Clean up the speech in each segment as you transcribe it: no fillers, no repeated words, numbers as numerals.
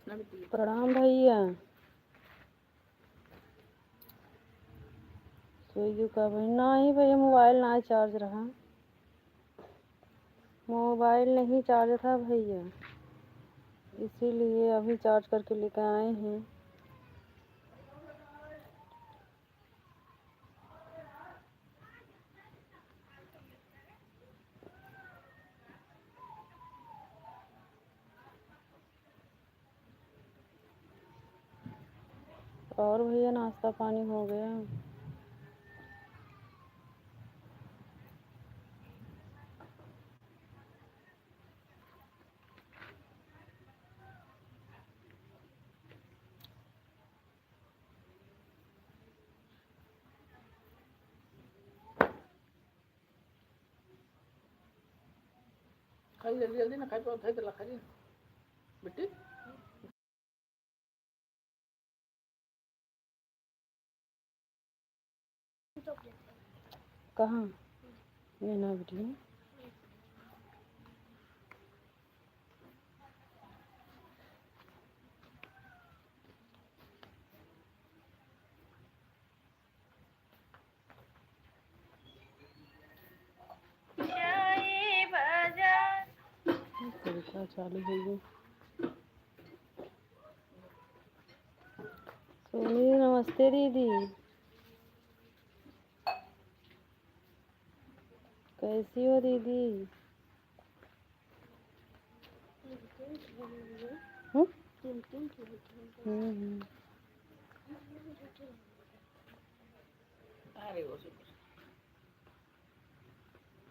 प्रणाम भैया। स्विगी का भाई नहीं भैया, मोबाइल ना चार्ज रहा, मोबाइल नहीं चार्ज था भैया, इसीलिए अभी चार्ज करके लेकर आए हैं। और भैया नाश्ता पानी हो गया? खाई जल्दी जल्दी ना खाई पाओ थे तो लखा जी बेटी कहाँ ये ना बेटी? पंखा चालू है ये। सोनी नमस्ते दीदी, कैसी हो दीदी?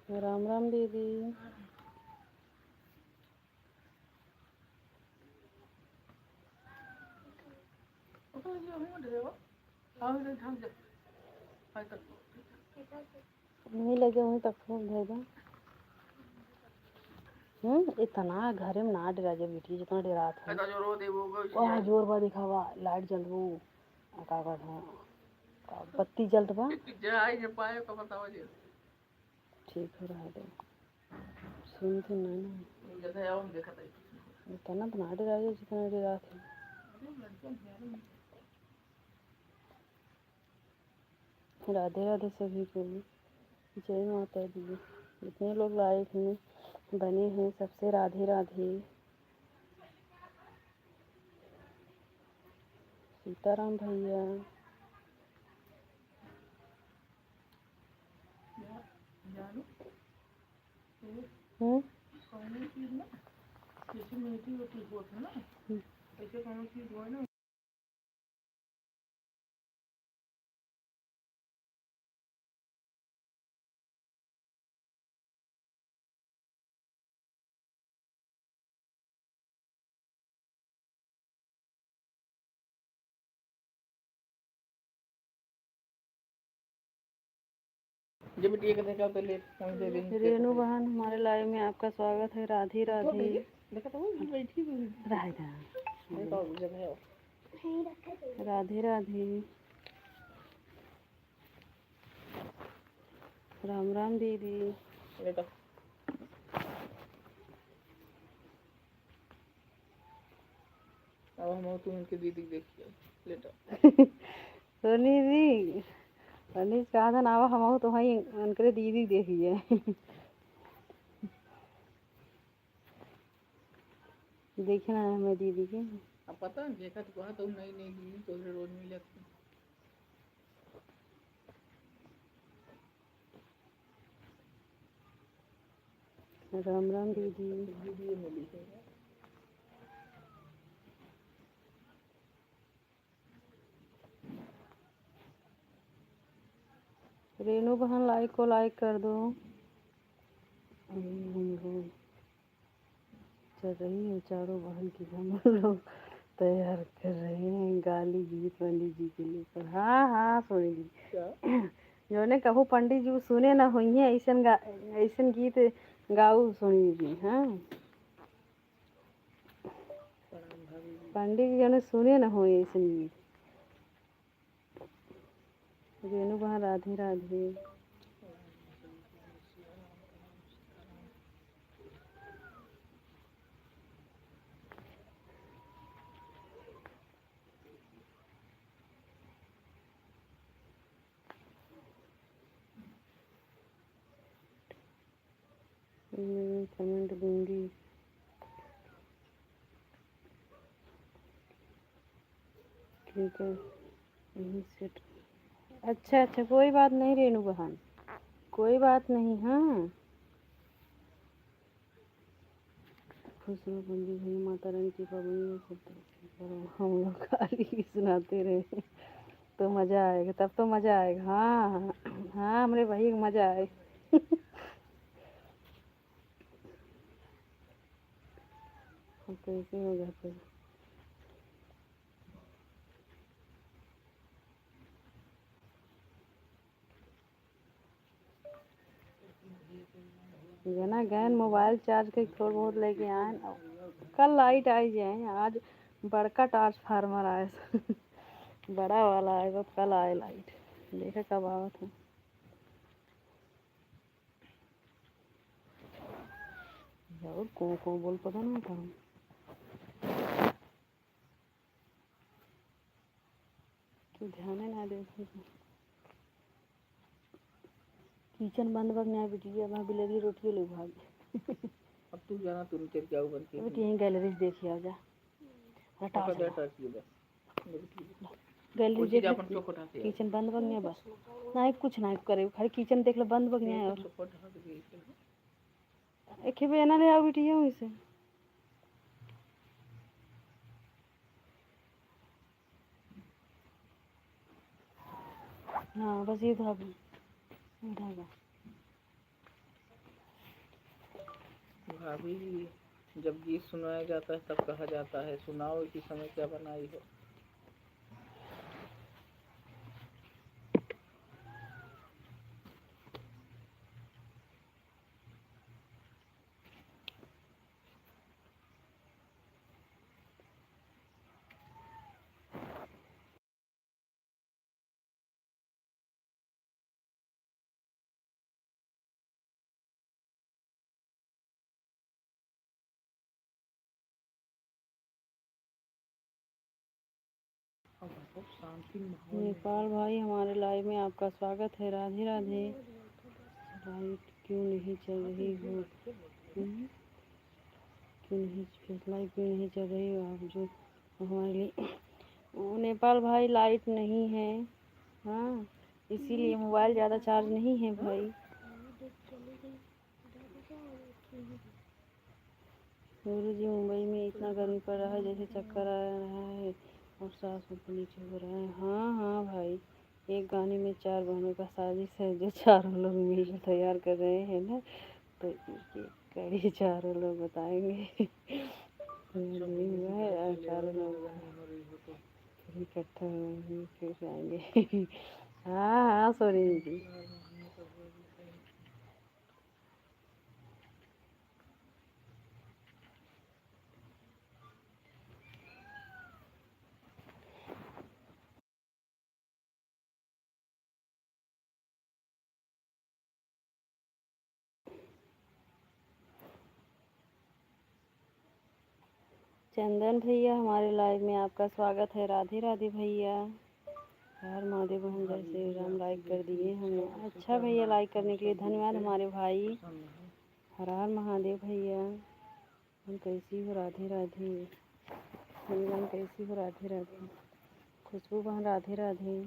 राम राम दीदी। नहीं लगे वहीं तक फोन भेजा। इतना घर में ना डरा जा बेटी, जितना डरा था वहाँ जोर बा दिखावा, लाइट जल वो का बत्ती जलत बा। ठीक है रहा दे, सुनते ना इतना तो ना डरा जा जितना डरा था। राधे राधे सभी को, जय माता दी। जितने लोग लाइव हैं बने हैं सबसे राधे राधे। सीताराम भैया। रेनू बहन हमारे लाइव में आपका स्वागत है। राधे राधे। राधे राधे। राम राम दीदी। अब हम तुम उनकी दीदी देखिए लेटर सोनी दी अनिश कहा था ना, हम तो वही उनके दीदी देखिए। देखना है हमें दीदी के। अब पता है देखा तो तो नई नई दीदी तो रोज मिले राम राम दीदी। दीदी मिली है। रेनू बहन लाइक को लाइक कर दो। चल रही है चारों बहन की हम लोग तैयार कर रहे हैं गाली गीत पंडित जी के लेकर। हाँ हाँ सोनी जी, जो ने कहूँ पंडित जी सुने ना हुई है ऐसन गीत गाऊ सोनी जी। हाँ पंडित जी जो ने सुने ना हुई ऐसन गीत। रेनू बहन राधे राधे। मैं कमेंट दूंगी। ठीक है, यहीं से। अच्छा अच्छा, कोई बात नहीं रेनू बहन, कोई बात नहीं। हाँ, खुश रहो बंदी भाई, माता रानी की पाबंदी सब करो, हम लोग खाली सुनाते रहे तो मज़ा आएगा, तब तो मज़ा आएगा। हाँ हाँ हाँ, हमारे भाई को मज़ा आएगा। अब कैसे हो जाते हैं। जना गए मोबाइल चार्ज के थोड़ा बहुत लेके आए, कल लाइट आई जाए। आज बड़का ट्रांसफार्मर आए बड़ा वाला आएगा, कल आए लाइट, देखा कब आवा था। और को बोल पता नहीं था। तो ध्यान ना दे, किचन बंद बग नहीं बिटिया, मैं बिलेरी रोटी ले भाग। अब तू जाना, तू नीचे जाओ बन के बेटी यहीं गैलरी से देखिए आ जा, हटा पकड़ से they touch they gallery Kochi देख अपन ले, चोक उठा के किचन बंद बग नहीं बस, नहीं कुछ नहीं करे, खाली किचन देख ले बंद बग नहीं। और चोक उठा के एक बेना ले आओ बिटिया वहीं से। हाँ बस ये धागा धागा। भाभी, जब गीत सुनाया जाता है तब कहा जाता है सुनाओ इसी समय क्या बनाई हो। शांति माहौल नेपाल भाई, हमारे लाइव में आपका स्वागत है। राधे राधे। लाइट क्यों नहीं चल रही हो? क्यों नहीं लाइट क्यों नहीं चल रही हो आप जो हमारे लिए? वो नेपाल भाई लाइट नहीं है, हाँ, इसीलिए मोबाइल ज़्यादा चार्ज नहीं है भाई। गुरु जी, मुंबई में इतना गर्मी पड़ रहा है जैसे चक्कर आ रहा है और सांस ऊपर नीचे हो रहा है। हाँ हाँ भाई, एक गाने में 4 बहनों का साजिश है जो चारों लोग मिलकर तैयार कर रहे हैं ना, तो ये कड़ी चारों लोग बताएंगे। नहीं हुआ है और चारों लोग फिर इकट्ठा होंगे, फिर आएंगे। हाँ हाँ सोनी जी। चंदन भैया, हमारे लाइव में आपका स्वागत है। राधे राधे भैया। हर महादेव बहन, जय श्री राम। लाइक कर दिए हम। अच्छा भैया, लाइक करने के लिए धन्यवाद हमारे भाई। हर हर महादेव भैया। हम कैसी हो? राधे राधे। बहन कैसी हो? राधे राधे। खुशबू बहन, राधे राधे।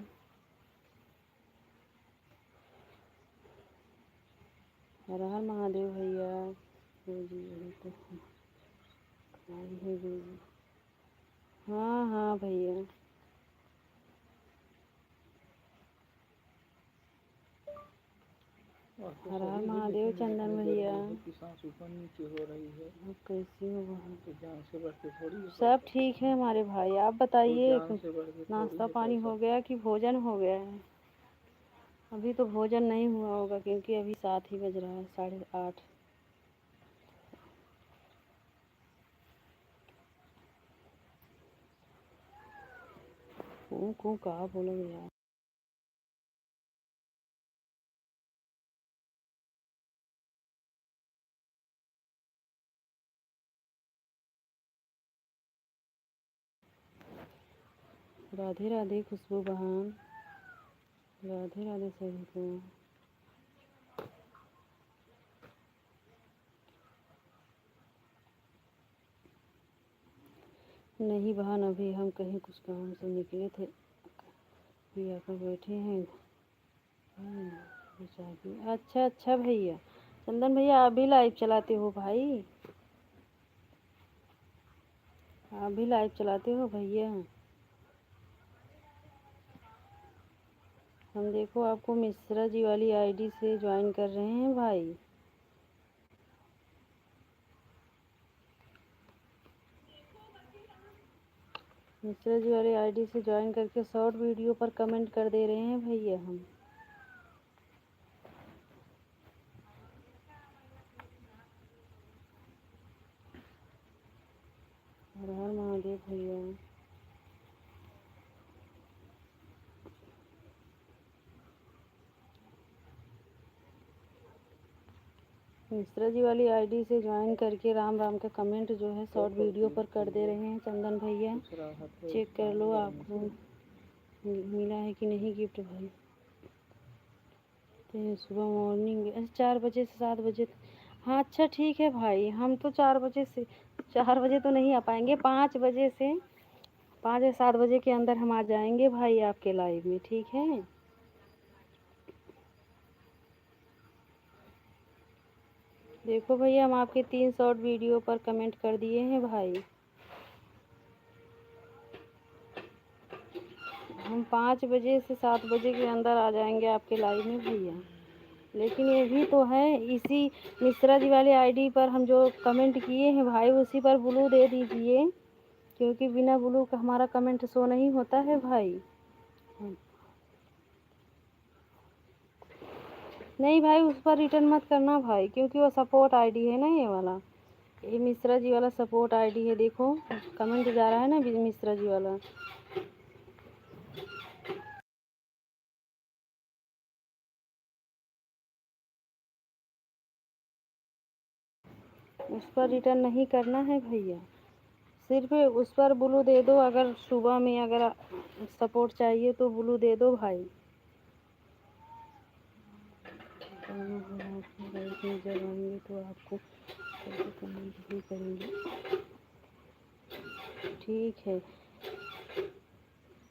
हर हर महादेव भैया। जी तो है जी। हाँ हाँ भैया। हर हर महादेव चंदन भैया। सांस ऊपर नीचे हो रही है। आप कैसी हो बहन? तो जान से बढ़ के थोड़ी सब ठीक है हमारे भाई, आप बताइए, जान से बढ़ के नाश्ता पानी हो गया कि भोजन हो गया है? अभी तो भोजन नहीं हुआ होगा क्योंकि अभी 7 ही बज रहा है, 8:30। को कहा बोलोगे यार। राधे राधे खुशबू बहन। राधे राधे सभी को। नहीं बहन, अभी हम कहीं कुछ काम से निकले थे, अभी आकर बैठे हैं। अच्छा अच्छा भैया, चंदन भैया आप भी लाइव चलाते हो भाई? आप भी लाइव चलाते हो भैया? हम देखो आपको मिश्रा जी वाली आईडी से ज्वाइन कर रहे हैं भाई। मिश्रा जी वाली आईडी से ज्वाइन करके शॉर्ट वीडियो पर कमेंट कर दे रहे हैं भैया हम। हर हर महादेव भैया। मिश्रा जी वाली आईडी से ज्वाइन करके राम राम का कमेंट जो है शॉर्ट वीडियो पर कर दे रहे हैं चंदन भैया। चेक कर लो आपको मिला है कि नहीं गिफ्ट भाई। तो सुबह मॉर्निंग 4 बजे से 7 बजे। हाँ अच्छा ठीक है भाई, हम तो 4 बजे से 4 बजे तो नहीं आ पाएंगे, 5 बजे से 5 या 7 बजे के अंदर हम आ जाएंगे भाई आपके लाइव में, ठीक है? देखो भैया हम आपके 3 शॉर्ट वीडियो पर कमेंट कर दिए हैं भाई। हम 5 बजे से 7 बजे के अंदर आ जाएंगे आपके लाइव में भैया। लेकिन ये भी तो है, इसी मिश्रा जी वाले आईडी पर हम जो कमेंट किए हैं भाई उसी पर ब्लू दे दीजिए, क्योंकि बिना ब्लू का हमारा कमेंट शो नहीं होता है भाई। नहीं भाई, उस पर रिटर्न मत करना भाई, क्योंकि वो सपोर्ट आईडी है ना ये वाला। ये मिश्रा जी वाला सपोर्ट आईडी है, देखो कमेंट जा रहा है ना मिश्रा जी वाला। उस पर रिटर्न नहीं करना है भैया, सिर्फ उस पर ब्लू दे दो। अगर सुबह में अगर सपोर्ट चाहिए तो ब्लू दे दो भाई। जब आएंगे तो आपको कमेंट भी करेंगे, ठीक है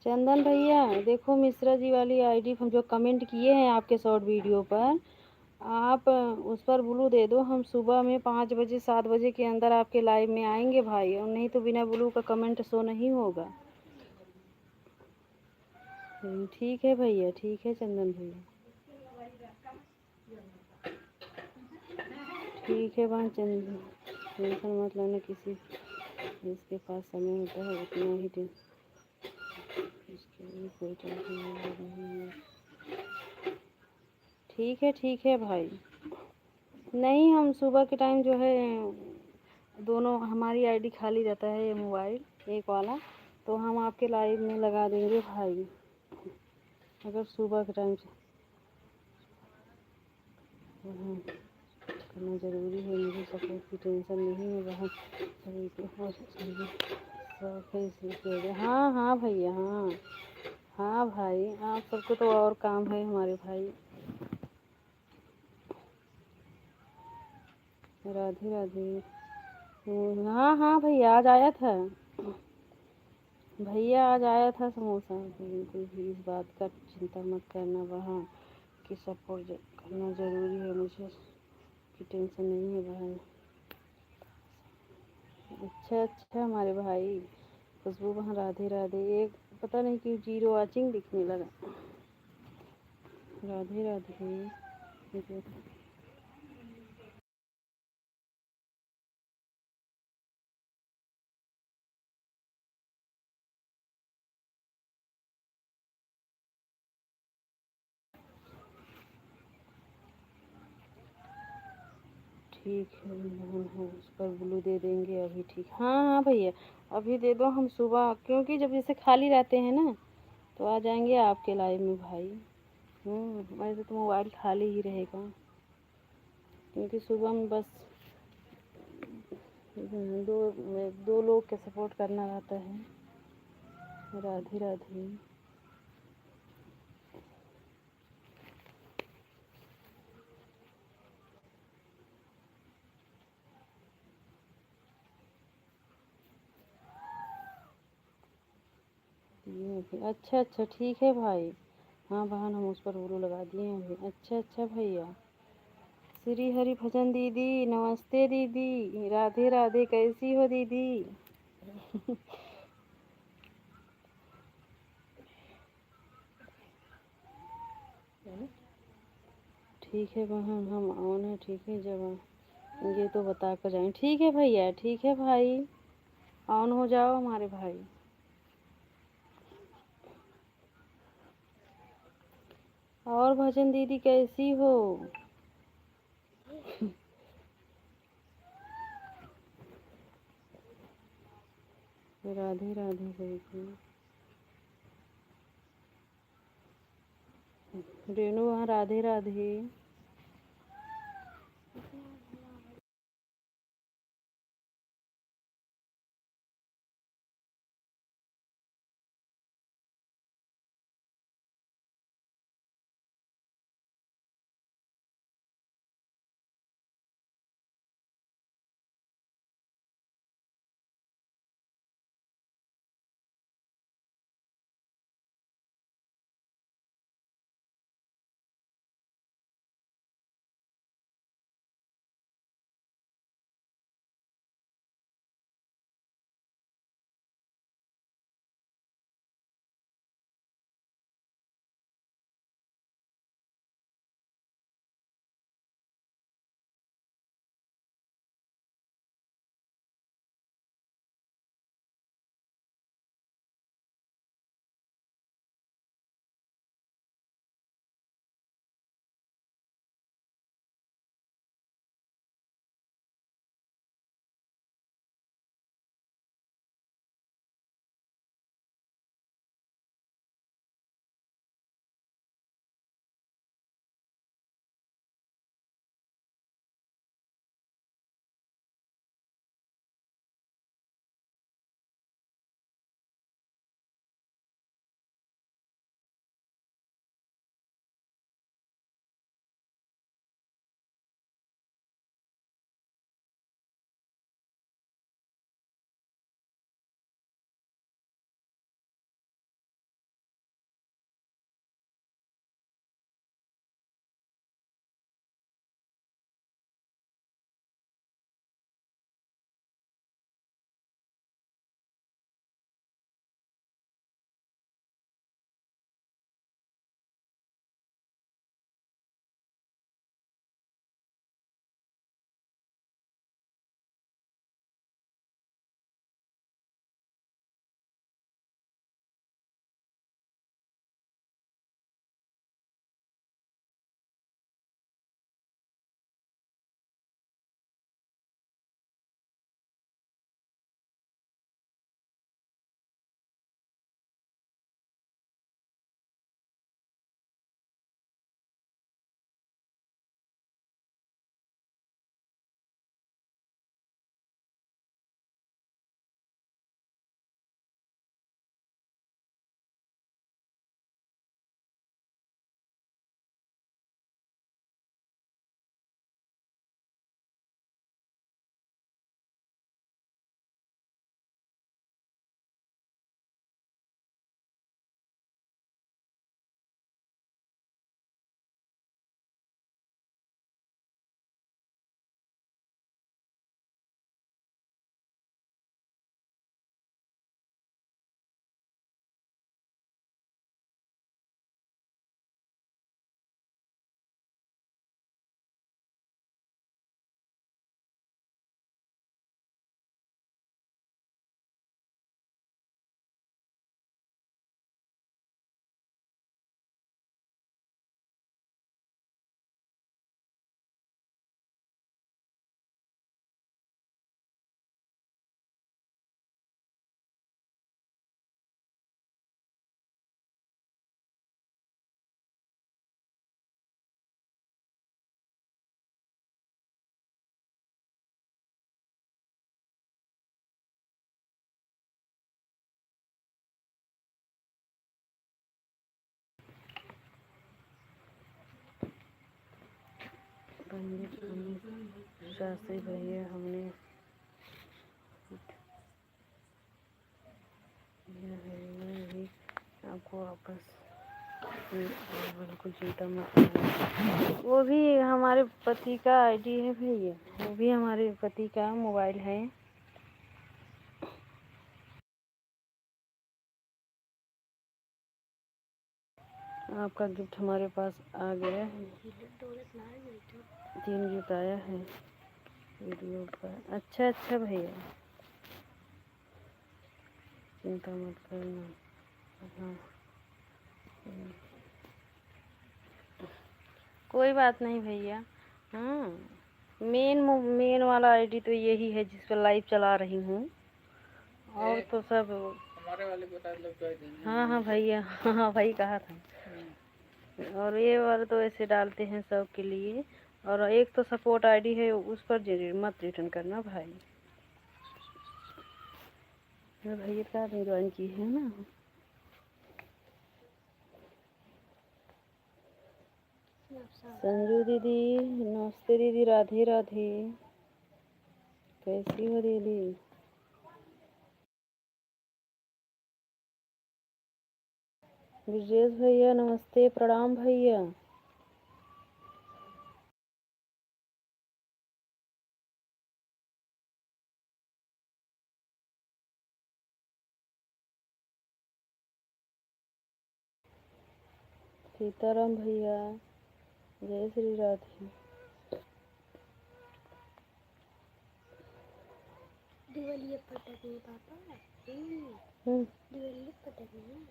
चंदन भैया। देखो मिश्रा जी वाली आईडी हम जो कमेंट किए हैं आपके शॉर्ट वीडियो पर, आप उस पर ब्लू दे दो। हम सुबह में 5 बजे 7 बजे के अंदर आपके लाइव में आएंगे भाई, और नहीं तो बिना ब्लू का कमेंट शो नहीं होगा। ठीक है भैया, ठीक है चंदन भैया, ठीक है बहन चंदन। टेंशन मत लेना, किसी जिसके पास समय होता है उतना ही इसके लिए कोई टेंशन नहीं है। ठीक है भाई। नहीं, हम सुबह के टाइम जो है दोनों हमारी आईडी खाली रहता है, ये मोबाइल एक वाला, तो हम आपके लाइव में लगा देंगे भाई, अगर सुबह के टाइम से। करना ज़रूरी है, मुझे सपोर्ट की टेंशन नहीं है बहन, सभी के हो चाहिए शौक है इसलिए। हाँ हाँ भैया, हाँ हाँ भाई, आप सबको तो और काम है हमारे भाई। राधे राधे। हाँ हाँ भैया, आज आया था भैया, आज आया था समोसा। बिल्कुल भी इस बात का चिंता मत करना बहन, कि सपोर्ट करना ज़रूरी है, मुझे की टेंशन नहीं है बहन। अच्छा अच्छा हमारे भाई खुशबू बहन, राधे राधे। एक पता नहीं क्यों 0 वाचिंग दिखने लगा। राधे राधे। ठीक है बहन, है उस पर ब्लू दे देंगे अभी, ठीक। हाँ हाँ भैया, अभी दे दो। हम सुबह क्योंकि जब जैसे खाली रहते हैं ना तो आ जाएंगे आपके लाइव में भाई। वैसे तो मोबाइल खाली ही रहेगा, क्योंकि सुबह में बस दो दो लोग के सपोर्ट करना रहता है। राधे राधे। दिए हैं अभी। अच्छा अच्छा ठीक है भाई। हाँ बहन हम उस पर उल्लू लगा दिए हैं अभी। अच्छा अच्छा भैया। श्री हरि भजन दीदी नमस्ते दीदी, राधे राधे, कैसी हो दीदी? ठीक है बहन हम ऑन है। ठीक है जब ये तो बता कर जाएँ। ठीक है भैया, ठीक है भाई, ऑन हो जाओ हमारे भाई। और भजन दीदी कैसी हो? राधे राधे कैसी? रेनू वहाँ राधे राधे। शास्त्री भैया हमने यह है मैं भी को वापस। बिल्कुल चिंता मत करो, वो भी हमारे पति का आईडी है भैया, वो भी हमारे पति का मोबाइल है। आपका गिफ्ट हमारे पास आ गया है, 3 गिफ्ट आया है वीडियो पर। अच्छा अच्छा भैया, चिंता मत करना। हाँ कोई बात नहीं भैया। हाँ मेन वाला आईडी तो यही है जिस पर लाइव चला रही हूँ, और तो सब हमारे वाले को शायद लोग ज्वाइन नहीं। हाँ हाँ भैया, हाँ भाई कहा था। और ये वाला तो ऐसे डालते हैं सब के लिए, और एक तो सपोर्ट आईडी है उस पर मत रिटर्न करना भाई। मेरे भैया का ज्वाइन की है ना। संजू दीदी नमस्ते दीदी, राधे राधे, कैसी हो दीदी? ब्रजेश भैया नमस्ते, प्रणाम भैया। सीताराम भैया, जय श्री राधे। दिवाली पटकनी पापा, दिवाली पटकनी।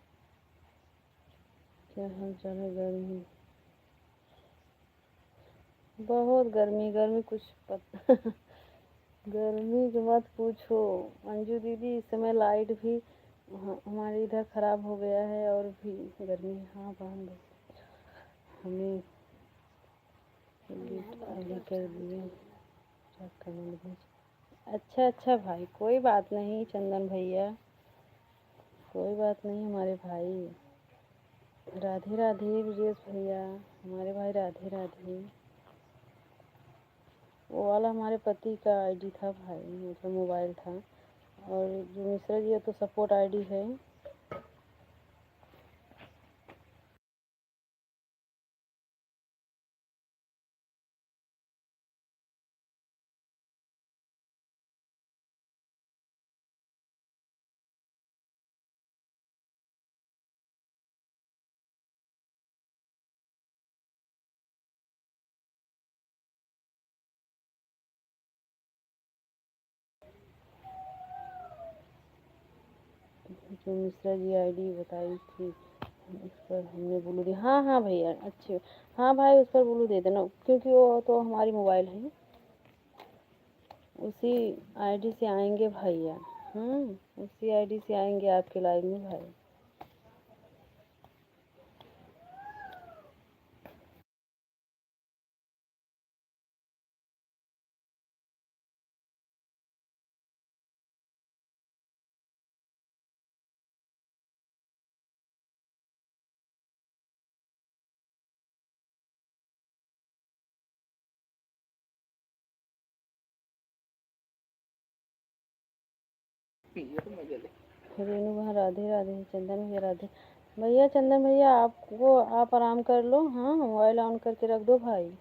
क्या हाल चाल है? गर्मी, बहुत गर्मी, गर्मी कुछ गर्मी की मत पूछो अंजू दीदी। इस समय लाइट भी हमारे इधर ख़राब हो गया है, और भी गर्मी। हाँ बहन हमें अभी कर दिए। अच्छा अच्छा भाई, कोई बात नहीं चंदन भैया, कोई बात नहीं हमारे भाई। राधे राधे ब्रजेश भैया, हमारे भाई राधे राधे। वो वाला हमारे पति का आईडी था भाई, मतलब मोबाइल था, और जो मिश्रा जी है तो सपोर्ट आईडी है। जो मिश्रा जी आईडी बताई थी उस पर हमने ब्लू दी। हाँ हाँ भैया अच्छे, हाँ भाई उस पर ब्लू दे देना, क्योंकि वो तो हमारी मोबाइल है, उसी आईडी से आएंगे भैया। उसी आईडी से आएंगे आपके लाइव में भाई। रेनू वहाँ राधे राधे, चंदन भैया राधे भैया। चंदन भैया आपको, आप आराम कर लो, हाँ मोबाइल ऑन करके रख दो भाई।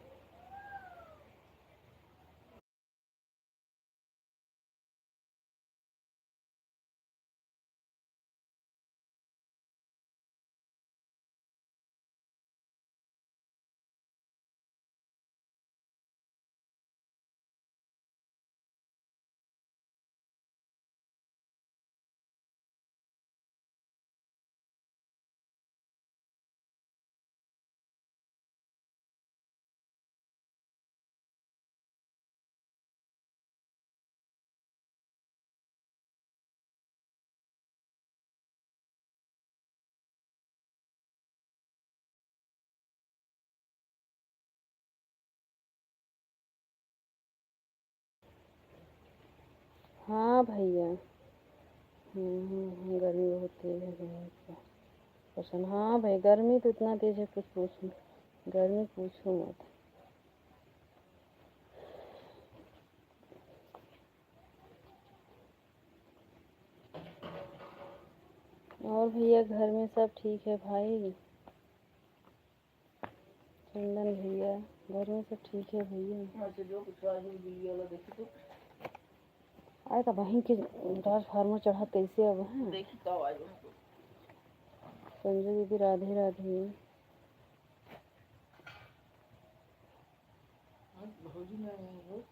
हाँ भैया, गर्मी बहुत तेज है पसंद। हाँ भाई गर्मी तो इतना तेज है कुछ पूछो, गर्मी पूछो मत। और भैया घर में सब ठीक है भाई? चंदन भैया घर में सब ठीक है भैया? ऐसे जो कुछ आज बिल्ली वाला देखी तो आए तो वहीं के ट्रांसफार्मर चढ़ा कैसे अब हैं? देखी कब आज उनको संजय दीदी राधे राधे। भौजी में आए हैं वो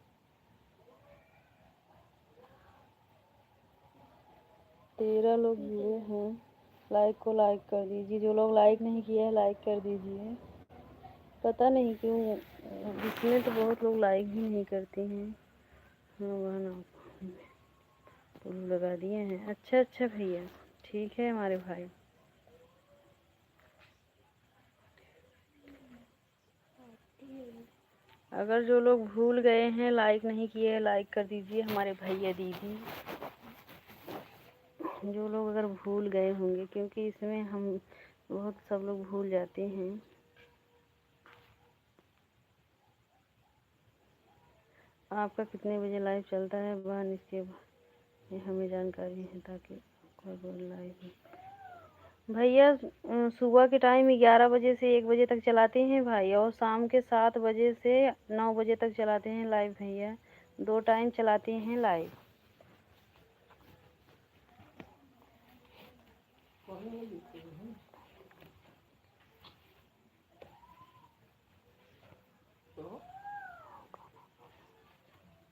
13 लोग जुड़े हैं। लाइक को लाइक कर दीजिए, जो लोग लाइक नहीं किए हैं लाइक कर दीजिए। पता नहीं क्यों इसमें तो बहुत लोग लाइक भी नहीं करते हैं। हाँ बहन तो लगा दिए हैं। अच्छा अच्छा भैया ठीक है हमारे भाई। अगर जो लोग भूल गए हैं लाइक नहीं किए हैं लाइक कर दीजिए हमारे भैया दीदी। जो लोग अगर भूल गए होंगे क्योंकि इसमें हम बहुत सब लोग भूल जाते हैं। आपका कितने बजे लाइव चलता है बहन इसके ये हमें जानकारी है ताकि कोई लाइव भैया सुबह के टाइम 11 बजे से 1 बजे तक चलाते हैं भाई और शाम के 7 बजे से 9 बजे तक चलाते हैं लाइव भैया। 2 टाइम चलाते हैं लाइव।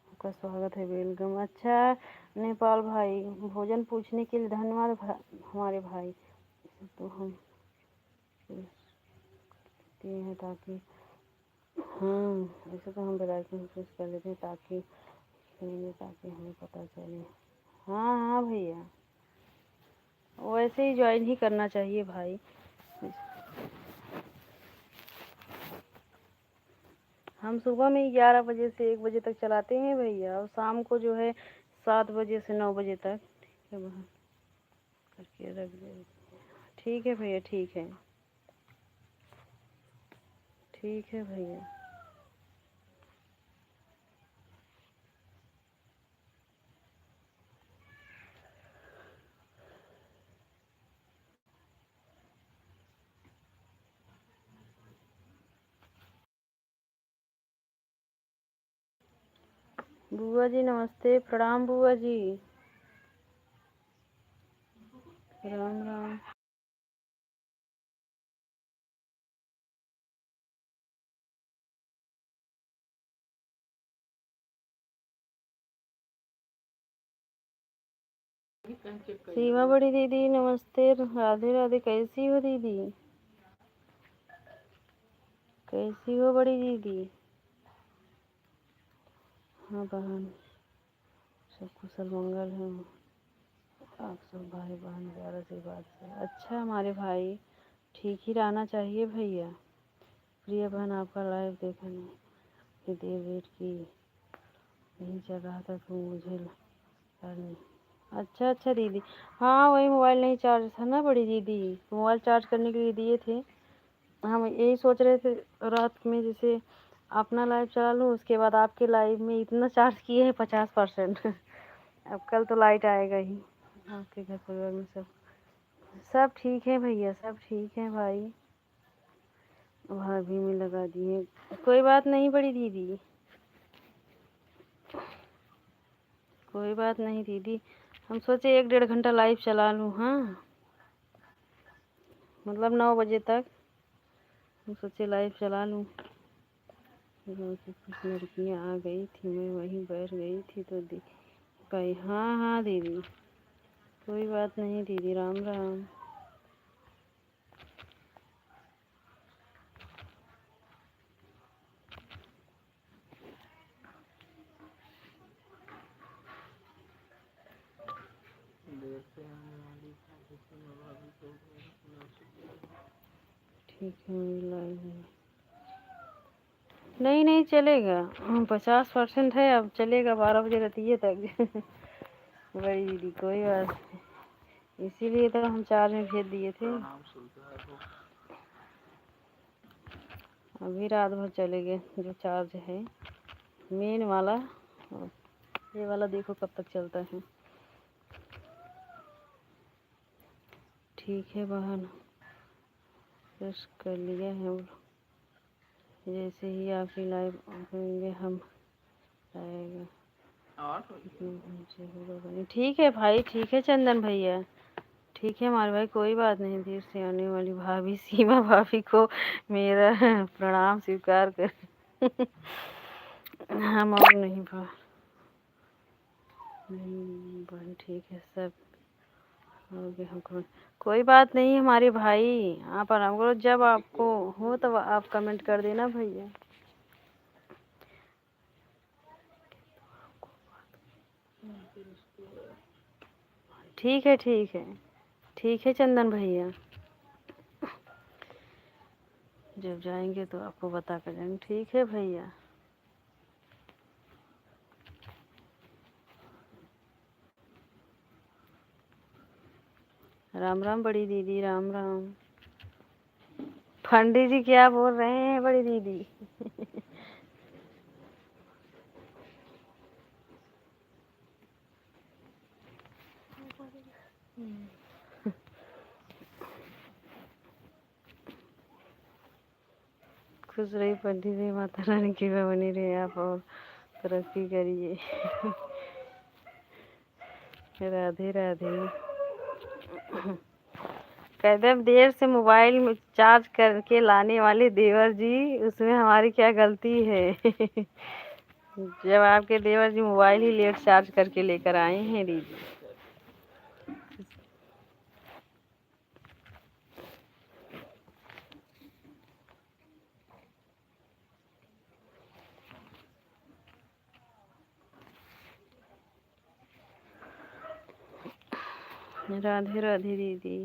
आपका स्वागत है वेलकम। अच्छा नेपाल भाई भोजन पूछने के लिए धन्यवाद हमारे भाई। तो हम करते हैं ताकि ऐसे तो हम बेलाइकन प्रेस कर लेते हैं ताकि हमें पता चले। हाँ हाँ भैया वैसे ही ज्वाइन ही करना चाहिए भाई। हम सुबह में 11 बजे से 1 बजे तक चलाते हैं भैया और शाम को जो है 7 बजे से 9 बजे तक। ठीक है बहन करके रख दे। ठीक है भैया ठीक है। ठीक है भैया। बुआ जी नमस्ते प्रणाम बुआ जी। राम राम। सीमा बड़ी दीदी नमस्ते राधे राधे। कैसी हो दीदी? कैसी हो बड़ी दीदी? हाँ बहन सब कुशल मंगल है। आप सब भाई बहन प्यार आशीर्वाद से अच्छा हमारे भाई ठीक ही रहना चाहिए भैया। प्रिया बहन आपका लाइव देखा नहीं कि देर वेट की नहीं चल रहा था तो मुझे करनी। अच्छा अच्छा दीदी हाँ वही मोबाइल नहीं चार्ज था ना बड़ी दीदी मोबाइल चार्ज करने के लिए दिए थे। हम यही सोच रहे थे रात में जैसे अपना लाइव चला लूँ उसके बाद आपके लाइव में इतना चार्ज किए हैं 50%। अब कल तो लाइट आएगा ही। आपके घर परिवार में सब ठीक है भैया सब ठीक है भाई। भाभी में लगा दिए कोई बात नहीं बड़ी दीदी कोई बात नहीं दीदी। हम सोचे 1-1.5 घंटा लाइव चला लूँ। हाँ मतलब 9 बजे तक हम सोचे लाइव चला लूँ। कुछ लड़कियाँ आ गई थी मैं वहीं बैठ गई थी तो कही हाँ हाँ दीदी कोई बात नहीं दीदी राम राम। ठीक है लाइव नहीं नहीं चलेगा 50% है अब चलेगा 12 बजे रतिये तक। बड़ी दीदी कोई बात नहीं इसीलिए तो हम चार्ज में भेज दिए थे। अभी रात भर चलेंगे जो चार्ज है मेन वाला। ये वाला देखो कब तक चलता है। ठीक है बहन, ब्रश कर लिया है और जैसे ही आपकी लाइव होंगे हम आएगा। ठीक है भाई, ठीक है चंदन भैया, ठीक है हमारे भाई, कोई बात नहीं। देर से आने वाली भाभी सीमा भाभी को मेरा प्रणाम स्वीकार कर। हम और नहीं बहन, ठीक है सब हो गया। हमको कोई बात नहीं हमारे भाई, आप आराम करो, जब आपको हो तब आप कमेंट कर देना भैया। ठीक है, ठीक है, ठीक है चंदन भैया, जब जाएंगे तो आपको बता कर जाएंगे। ठीक है भैया, राम राम बड़ी दीदी, राम राम। पंडित जी क्या बोल रहे हैं बड़ी दीदी? खुश रही पंडित जी, माता रानी की बनी रहे आप और तरक्की करिए। राधे राधे। कहते देर से मोबाइल में चार्ज करके लाने वाले देवर जी, उसमें हमारी क्या गलती है? जब आपके देवर जी मोबाइल ही लेट चार्ज करके लेकर आए हैं दीदी। राधे राधे दीदी।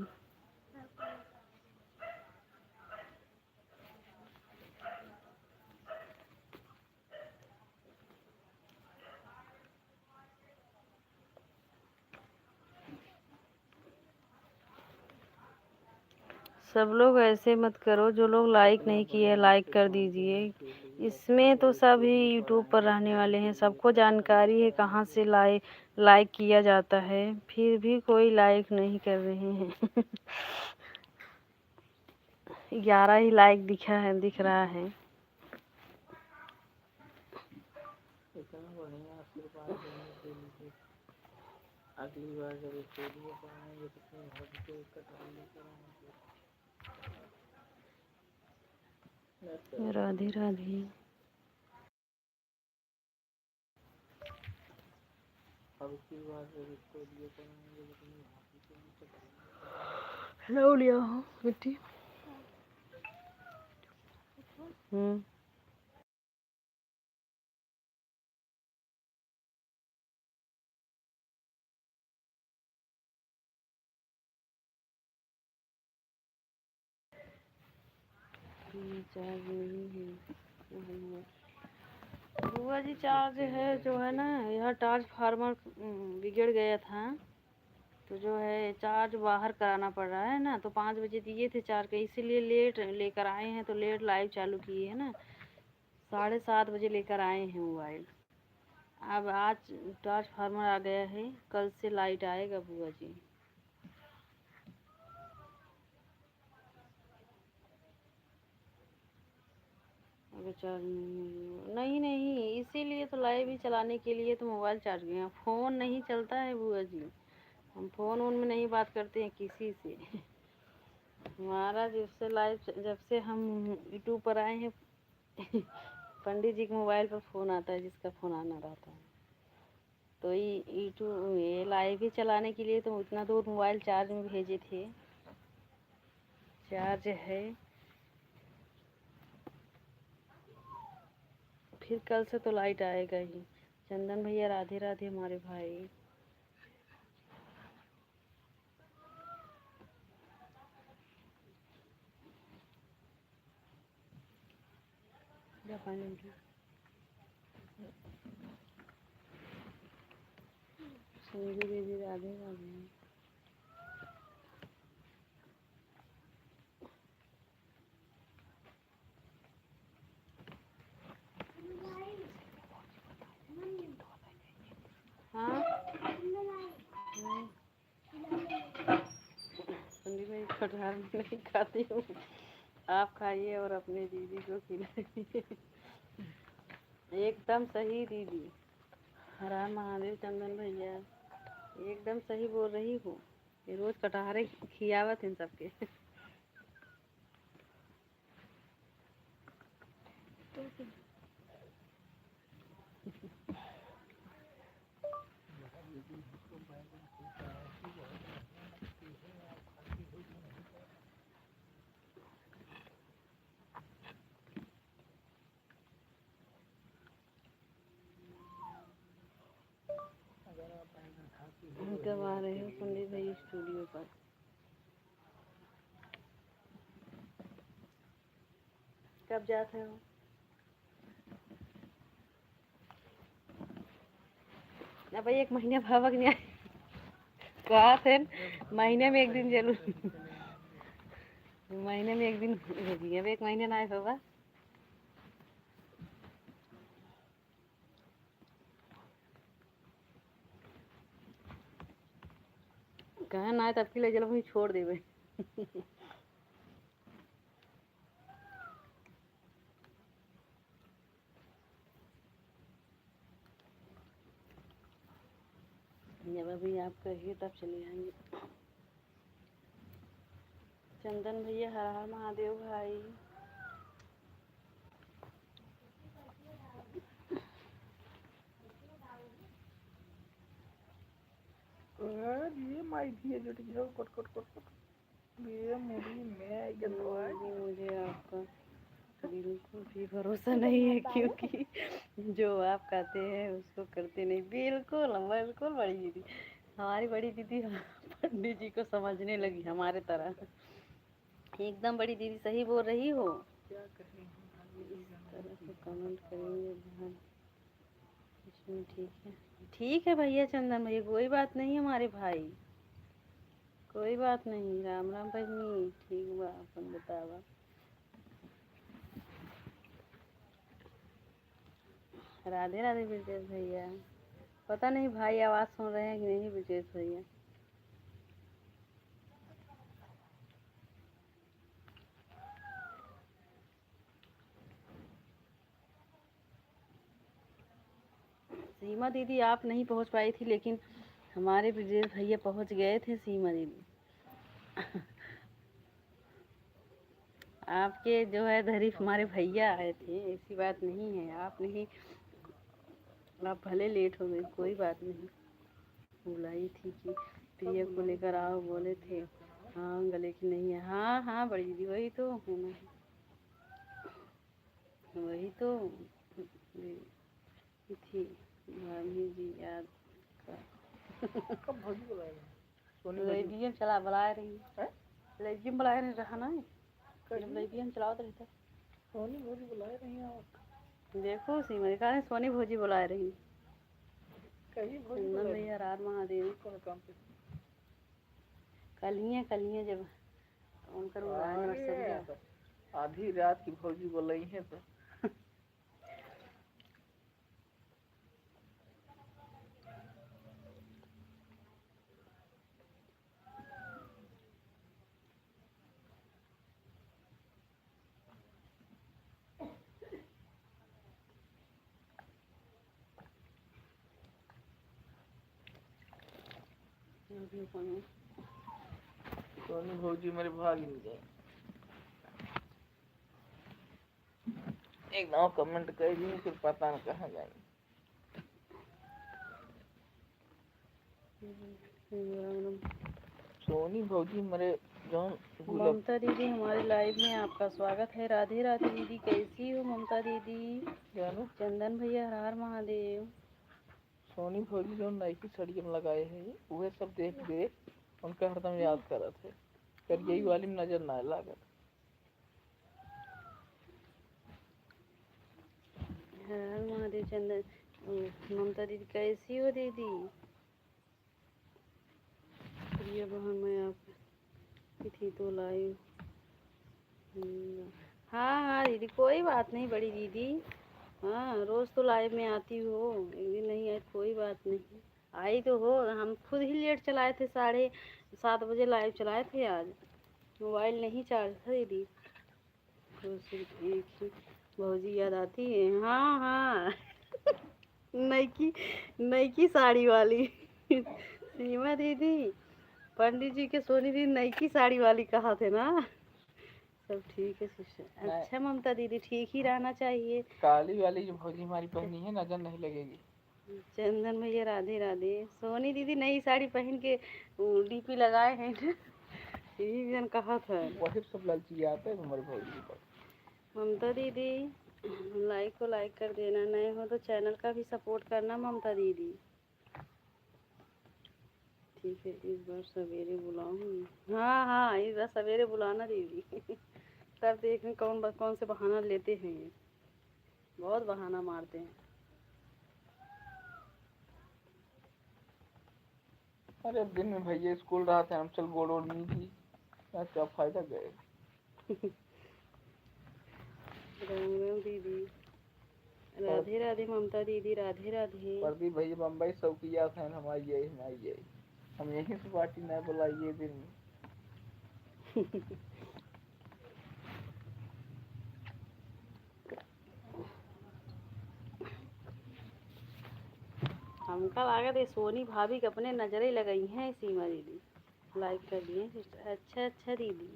सब लोग ऐसे मत करो, जो लोग लाइक नहीं किए लाइक कर दीजिए। इसमें तो सभी यूट्यूब पर रहने वाले हैं, सबको जानकारी है कहाँ से लाइक किया जाता है, फिर भी कोई लाइक नहीं कर रहे हैं। 11 ही लाइक दिख रहा है। इतना बढ़िया आशीर्वाद देने के लिए अगली बार जब इस वीडियो पर आएंगे तो अपने भाभी को एक कटोरी लेकर आएंगे। राधे राधे। अब की बार जब इस वीडियो पर आएंगे तो अपनी भाभी को भी कटोरी। हेलो लिया हो बेटी। चार्ज नहीं है बुआ जी, चार्ज है जो है ना, यह ट्रांसफार्मर बिगड़ गया था, तो जो है चार्ज बाहर कराना पड़ रहा है ना, तो 5 बजे दिए थे चार्ज के, इसीलिए लेट लेकर आए हैं, तो लेट लाइव चालू किए है ना, 7:30 बजे लेकर आए हैं मोबाइल। अब आज ट्रांसफार्मर आ गया है, कल से लाइट आएगा बुआ जी। अगर चार्ज नहीं नहीं, इसीलिए तो लाइव ही चलाने के लिए तो मोबाइल चार्ज गया। फ़ोन नहीं चलता है बुआ जी, हम फ़ोन में नहीं बात करते हैं किसी से। हमारा जब से हम यूट्यूब पर आए हैं, पंडित जी के मोबाइल पर फ़ोन आता है, जिसका फ़ोन आना रहता है, तो ये लाइव ही चलाने के लिए तो इतना दूर मोबाइल चार्ज में भेजे थे। चार्ज है, फिर कल से तो लाइट आएगा ही। चंदन भैया राधे राधे हमारे भाई। संजू दीदी राधे राधे। हाँ संदीप भाई कटहल नहीं खाती हूँ। आप खाइए और अपने दीदी को खिलाइए। एकदम सही दीदी। हर हर महादेव चंदन भैया, एकदम सही बोल रही हो। ये रोज कटहरे खियावत इन सबके। कब आ रहे हो पंडित भाई स्टूडियो पर? कब जाते हो? ना भाई, एक महीने भावक नहीं आए। कहा थे महीने में एक दिन जरूर। महीने में एक दिन भेजिए। अब एक महीने ना आए होगा। कहा ना आए तब के लिए चलो वहीं छोड़ देवे। जब अभी आप कहिए तब चले आएंगे। चंदन भैया हर हर महादेव भाई। ये माई थी जो teacher cut cut cut cut ये मुड़ी में ये तो है। मुझे आपका बिल्कुल भी भरोसा नहीं है, क्योंकि जो आप कहते हैं उसको करते नहीं। बिल्कुल बिल्कुल बड़ी दीदी, हमारी बड़ी दीदी पंडित जी को समझने लगी हमारे तरह। एकदम बड़ी दीदी सही बोल रही हो। क्या कहें इस तरह से कमेंट करेंगे बहन, इसमें ठीक है। ठीक है भैया चंदन भैया, कोई बात नहीं हमारे भाई, कोई बात नहीं। राम राम बहनी, ठीक बा, अपन बतावा। राधे राधे ब्रिजेश भैया। पता नहीं भाई आवाज़ सुन रहे हैं कि नहीं ब्रिजेश भैया। सीमा दीदी आप नहीं पहुंच पाई थी, लेकिन हमारे ब्रिजेश भैया पहुंच गए थे। सीमा दीदी आपके जो है धरीफ हमारे भैया आए थे, ऐसी बात नहीं है। आप नहीं, आप भले लेट हो गई, कोई बात नहीं। बुलाई थी कि प्रिया को लेकर आओ, बोले थे। हाँ गले की नहीं है। हाँ हाँ बड़ी दीदी, वही तो वही तो थी भाभी जी याद कब भौजी बुलाएगा? सोनी लेबियम चला बुला रही है? लेबियम बुला रही रहा ना, जब लेबियम चलाओ तो रहता। सोनी भौजी बुला रही हैं आप? देखो सीमा कहा सोनी भौजी बुला रही। कहीं भौजी चंदन भैया रार महादेव कौन काम पे? कल ही है जब उनका एनिवर्सरी है। आधी रात की भौजी बोल रही है तो सोनी भौजी मेरे भाग नहीं जाए। एक नाव कमेंट कर दी फिर पता न कहाँ जाएंगे। सोनी भौजी मेरे जौन ममता दीदी हमारे लाइव में आपका स्वागत है। राधे राधे दीदी, कैसी हो ममता दीदी? जानो चंदन भैया हर हर महादेव। सोनी भौजी जो नाइकी साड़ी में लगाए हैं वह सब देख देख उनका हरदम याद करा थे, कर यही वाली में नजर ना लागत। हर हर महादेव। चंदन ममता दीदी कैसी हो दीदी? प्रिया बहन मैं आप थी तो लाइव। हाँ हाँ दीदी कोई बात नहीं बड़ी दीदी। हाँ रोज़ तो लाइव में आती हो, एक दिन नहीं आई कोई बात नहीं। आई तो हो, हम खुद ही लेट चलाए थे, 7:30 बजे लाइव चलाए थे आज। मोबाइल नहीं चार्ज था दीदी, तो सिर्फ एक ही भौजी याद आती है। हाँ हाँ नई की साड़ी वाली सीमा दीदी, पंडित जी के सोनी दीदी नई की साड़ी वाली कहा थे ना। सब ठीक है सिस्टर। अच्छा ममता दीदी, ठीक ही रहना चाहिए। काली वाली जो भौजी हमारी पहनी है नजर नहीं लगेगी। चंदन भैया राधे राधे। सोनी दीदी नई साड़ी पहन के डीपी लगाए हैं यही जन कहा था। वही सब ललची आते हैं हमारे भौजी पर। ममता दीदी लाइक को लाइक कर देना, नए हो तो चैनल का भी सपोर्ट करना ममता दीदी। ठीक है, इस बार सवेरे बुलाऊंगी। हाँ हाँ इस बार सवेरे बुलाना दीदी सब देखें कौन से बहाना लेते हैं ये, बहुत बहाना मारते हैं। अरे अब दिन में भैया स्कूल रहा था, हम चल गोड़ ओड़ नहीं थी, क्या फायदा गए। राम राम दीदी, राधे राधे ममता दीदी, राधे राधे। प्रदीप भैया बम्बई शौकिया फैन हमारी यही हम यहीं से पार्टी न बुलाइए दिन में। हमका लागत है सोनी भाभी के अपने नजरें लगाई हैं सीमा दीदी, लाइक कर दिए सिस्टर। अच्छा अच्छा दीदी,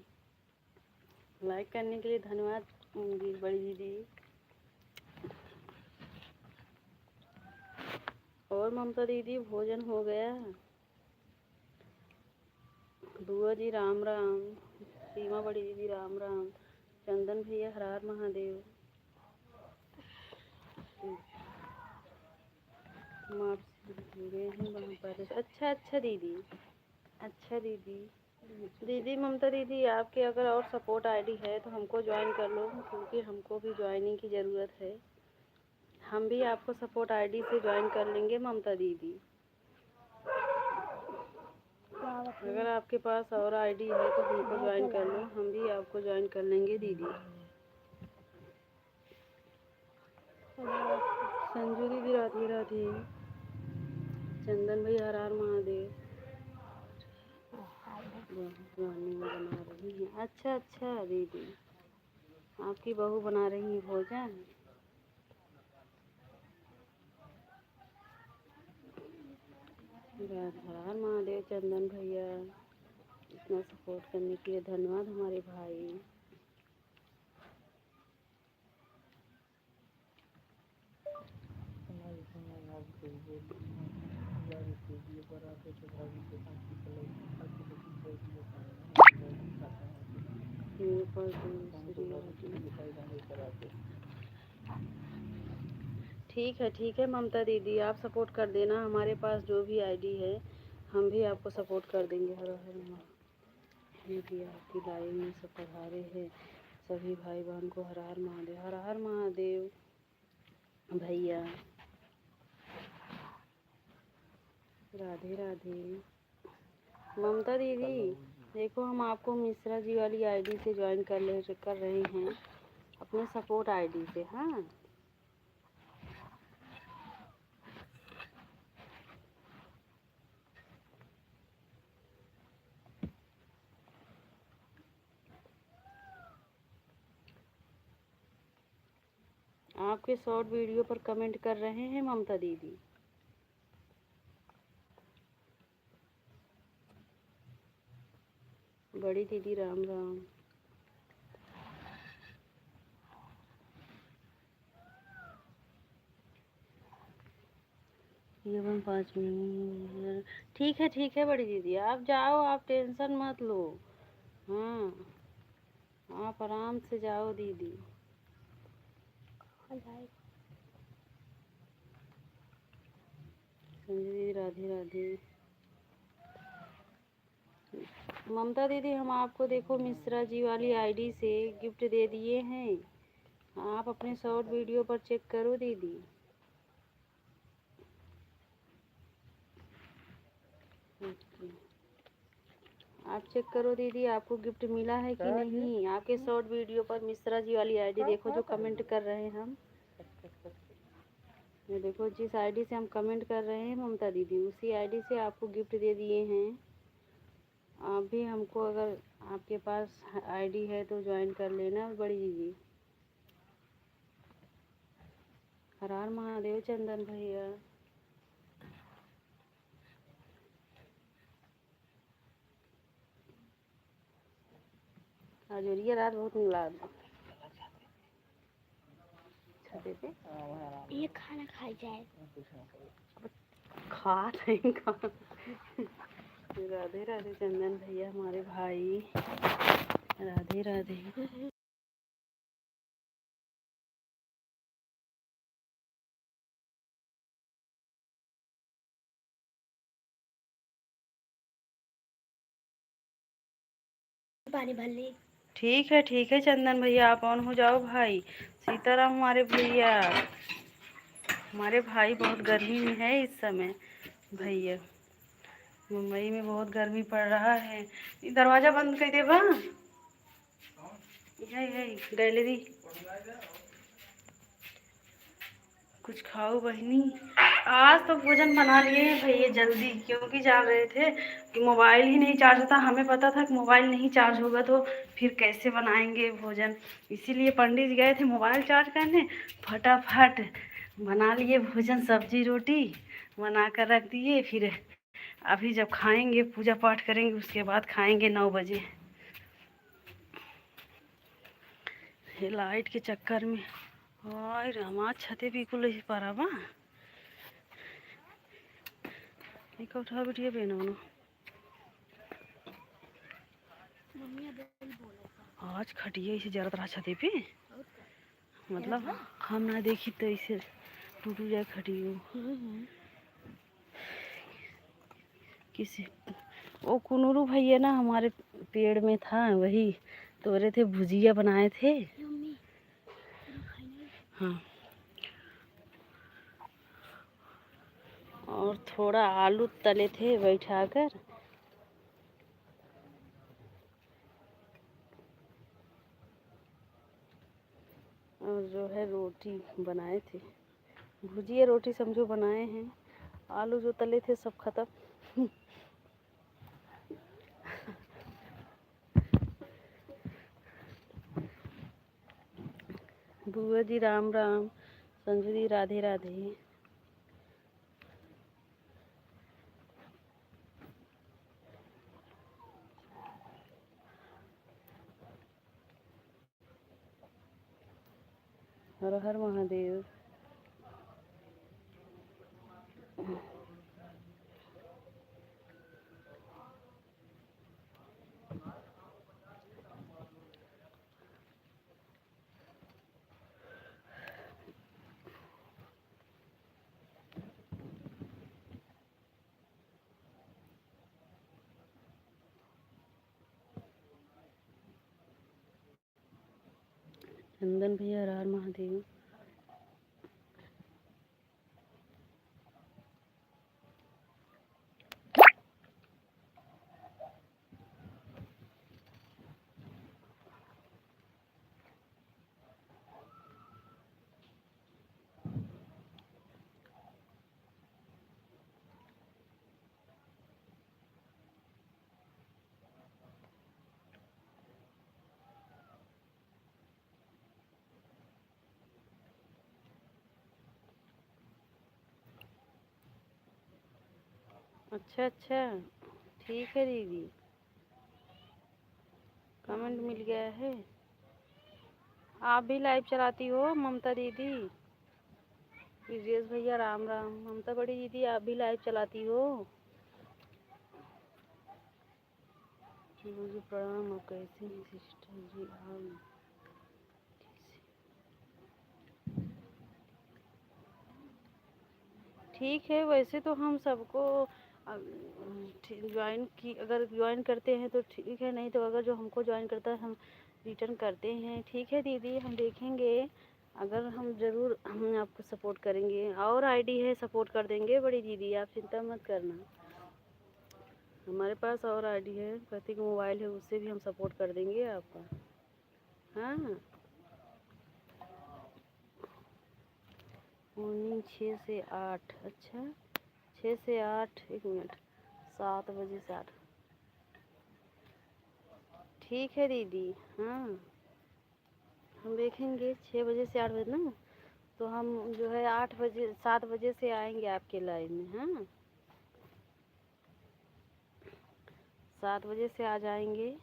लाइक करने के लिए धन्यवाद बड़ी दीदी। और ममता दीदी भोजन हो गया? बुआ जी राम राम, सीमा बड़ी दीदी राम राम, चंदन भैया हर हर महादेव। गए हैं वहाँ पर। अच्छा अच्छा दीदी, अच्छा दीदी। दीदी ममता दीदी आपके अगर और सपोर्ट आईडी है तो हमको ज्वाइन कर लो, क्योंकि हमको भी ज्वाइनिंग की ज़रूरत है। हम भी आपको सपोर्ट आईडी से ज्वाइन कर लेंगे ममता दीदी। अगर आपके पास और आईडी है तो हमको ज्वाइन कर लो, हम भी आपको ज्वाइन कर लेंगे दीदी। संजू दीदी राधे राधे, चंदन भाई हर हर महादेव। गाने बना रही हैं। अच्छा अच्छा दीदी, आपकी बहू बना रही है भोजन। हर हर महादेव। चंदन भैया इतना सपोर्ट करने के लिए धन्यवाद हमारे भाई। मेरे पास ठीक है ममता दीदी, आप सपोर्ट कर देना। हमारे पास जो भी आईडी है हम भी आपको सपोर्ट कर देंगे। हर हर दीदी आपकी लाइव में सब पधारे हैं सभी भाई बहन को हर हर महादेव, हर हर महादेव भैया। राधे राधे। ममता दीदी देखो, हम आपको मिश्रा जी वाली आईडी से ज्वाइन कर रहे हैं, अपने सपोर्ट आईडी से। हाँ आपके शॉर्ट वीडियो पर कमेंट कर रहे हैं ममता दीदी। बड़ी दीदी राम राम। ये 5 मिनट। ठीक है बड़ी दीदी, आप जाओ, आप टेंशन मत लो। हाँ आप आराम से जाओ दीदी। संजय दीदी राधे राधे। ममता दीदी हम आपको देखो मिश्रा जी वाली आईडी से गिफ्ट दे दिए हैं, आप अपने शॉर्ट वीडियो पर चेक करो दीदी। आप चेक करो दीदी, आपको गिफ्ट मिला है कि नहीं। आपके शॉर्ट वीडियो पर मिश्रा जी वाली आईडी देखो जो कमेंट कर रहे हैं हम। ये देखो जिस आईडी से हम कमेंट कर रहे हैं ममता दीदी, उसी आईडी से आपको गिफ्ट दे दिए हैं। आप भी हमको, अगर आपके पास आईडी है तो ज्वाइन कर लेना बड़ी दीदी। हर हर महादेव चंदन भैया। आज हो रही है रात बहुत मिला छते पे। ये खाना खा जाए। खा नहीं खा। राधे राधे चंदन भैया हमारे भाई, राधे राधे। पानी भर ले। ठीक है चंदन भैया, आप ऑन हो जाओ भाई। सीताराम हमारे भैया, हमारे भाई बहुत गर्मी में है इस समय भैया। मुंबई में बहुत गर्मी पड़ रहा है। दरवाजा बंद कर दे बा। यही गैलरी कुछ खाओ बहनी। आज तो भोजन बना लिए हैं भैया जल्दी, क्योंकि जा रहे थे कि मोबाइल ही नहीं चार्ज था। हमें पता था कि मोबाइल नहीं चार्ज होगा तो फिर कैसे बनाएंगे भोजन, इसीलिए पंडित जी गए थे मोबाइल चार्ज करने। फटाफट बना लिए भोजन, सब्जी रोटी बना कर रख दिए। फिर अभी जब खाएंगे, पूजा पाठ करेंगे, उसके बाद खाएंगे 9 बजे। ये लाइट के चक्कर में और हमार छते बिल्कुल पारा बा एक उठा बिटिया बेनो। आज खटिया इसे जरा तरह छते पे, मतलब हम ना देखी तो इसे टूट जाए खटियो। किसी वो कुनूरू भैया ना हमारे पेड़ में था, वही तोड़े थे, भुजिया बनाए थे। हाँ, और थोड़ा आलू तले थे बैठा कर। और जो है रोटी बनाए थे, भुजिया रोटी समझो बनाए हैं। आलू जो तले थे सब खत्म। बुआ जी राम राम, संजू जी राधे राधे। हर हर महादेव। चंदन भैया हर हर महादेव। अच्छा, ठीक है दीदी, कमेंट मिल गया है। आप भी लाइव चलाती हो ममता दीदी? ब्रिजेश भैया राम राम। ममता बड़ी दीदी आप भी लाइव चलाती हो? जी प्रणाम, आप कैसे हैं सिस्टर जी? आप ठीक है। वैसे तो हम सबको ज्वाइन की, अगर ज्वाइन करते हैं तो ठीक है, नहीं तो अगर जो हमको ज्वाइन करता है हम रिटर्न करते हैं। ठीक है दीदी, हम देखेंगे, अगर हम ज़रूर हम आपको सपोर्ट करेंगे। और आईडी है, सपोर्ट कर देंगे बड़ी दीदी, आप चिंता मत करना। हमारे पास और आईडी है, प्रतीक मोबाइल है, उससे भी हम सपोर्ट कर देंगे आपका। हाँ, मॉर्निंग 6 से 8। अच्छा, 6 से 8, 1 मिनट, 7 बजे से 8। ठीक है दीदी। हाँ, हम देखेंगे 6 बजे से 8 बजे ना, तो हम जो है 8 बजे 7 बजे से आएंगे आपके लाइव में। हाँ, 7 बजे से आ जाएंगे।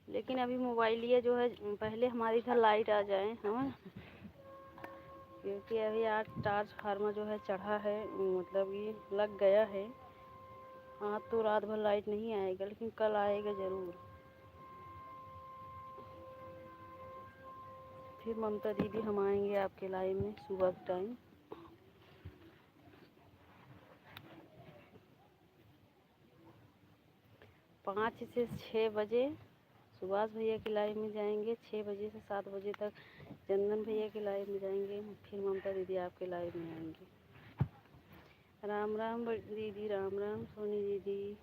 लेकिन अभी मोबाइल ये जो है पहले हमारे इधर लाइट आ जाए। हाँ, क्योंकि अभी आज ट्रांसफार्मर जो है चढ़ा है, मतलब ये लग गया है। हाँ, तो रात भर लाइट नहीं आएगा, लेकिन कल आएगा ज़रूर। फिर ममता दीदी हम आएंगे आपके लाइव में सुबह के टाइम। पाँच से 6 बजे सुभाष भैया के लाइव में जाएंगे। 6 बजे से 7 बजे तक चंदन भैया के लाइव में जाएंगे। फिर ममता दीदी आपके लाइव में आएंगे। राम राम दीदी, राम राम सोनी दीदी,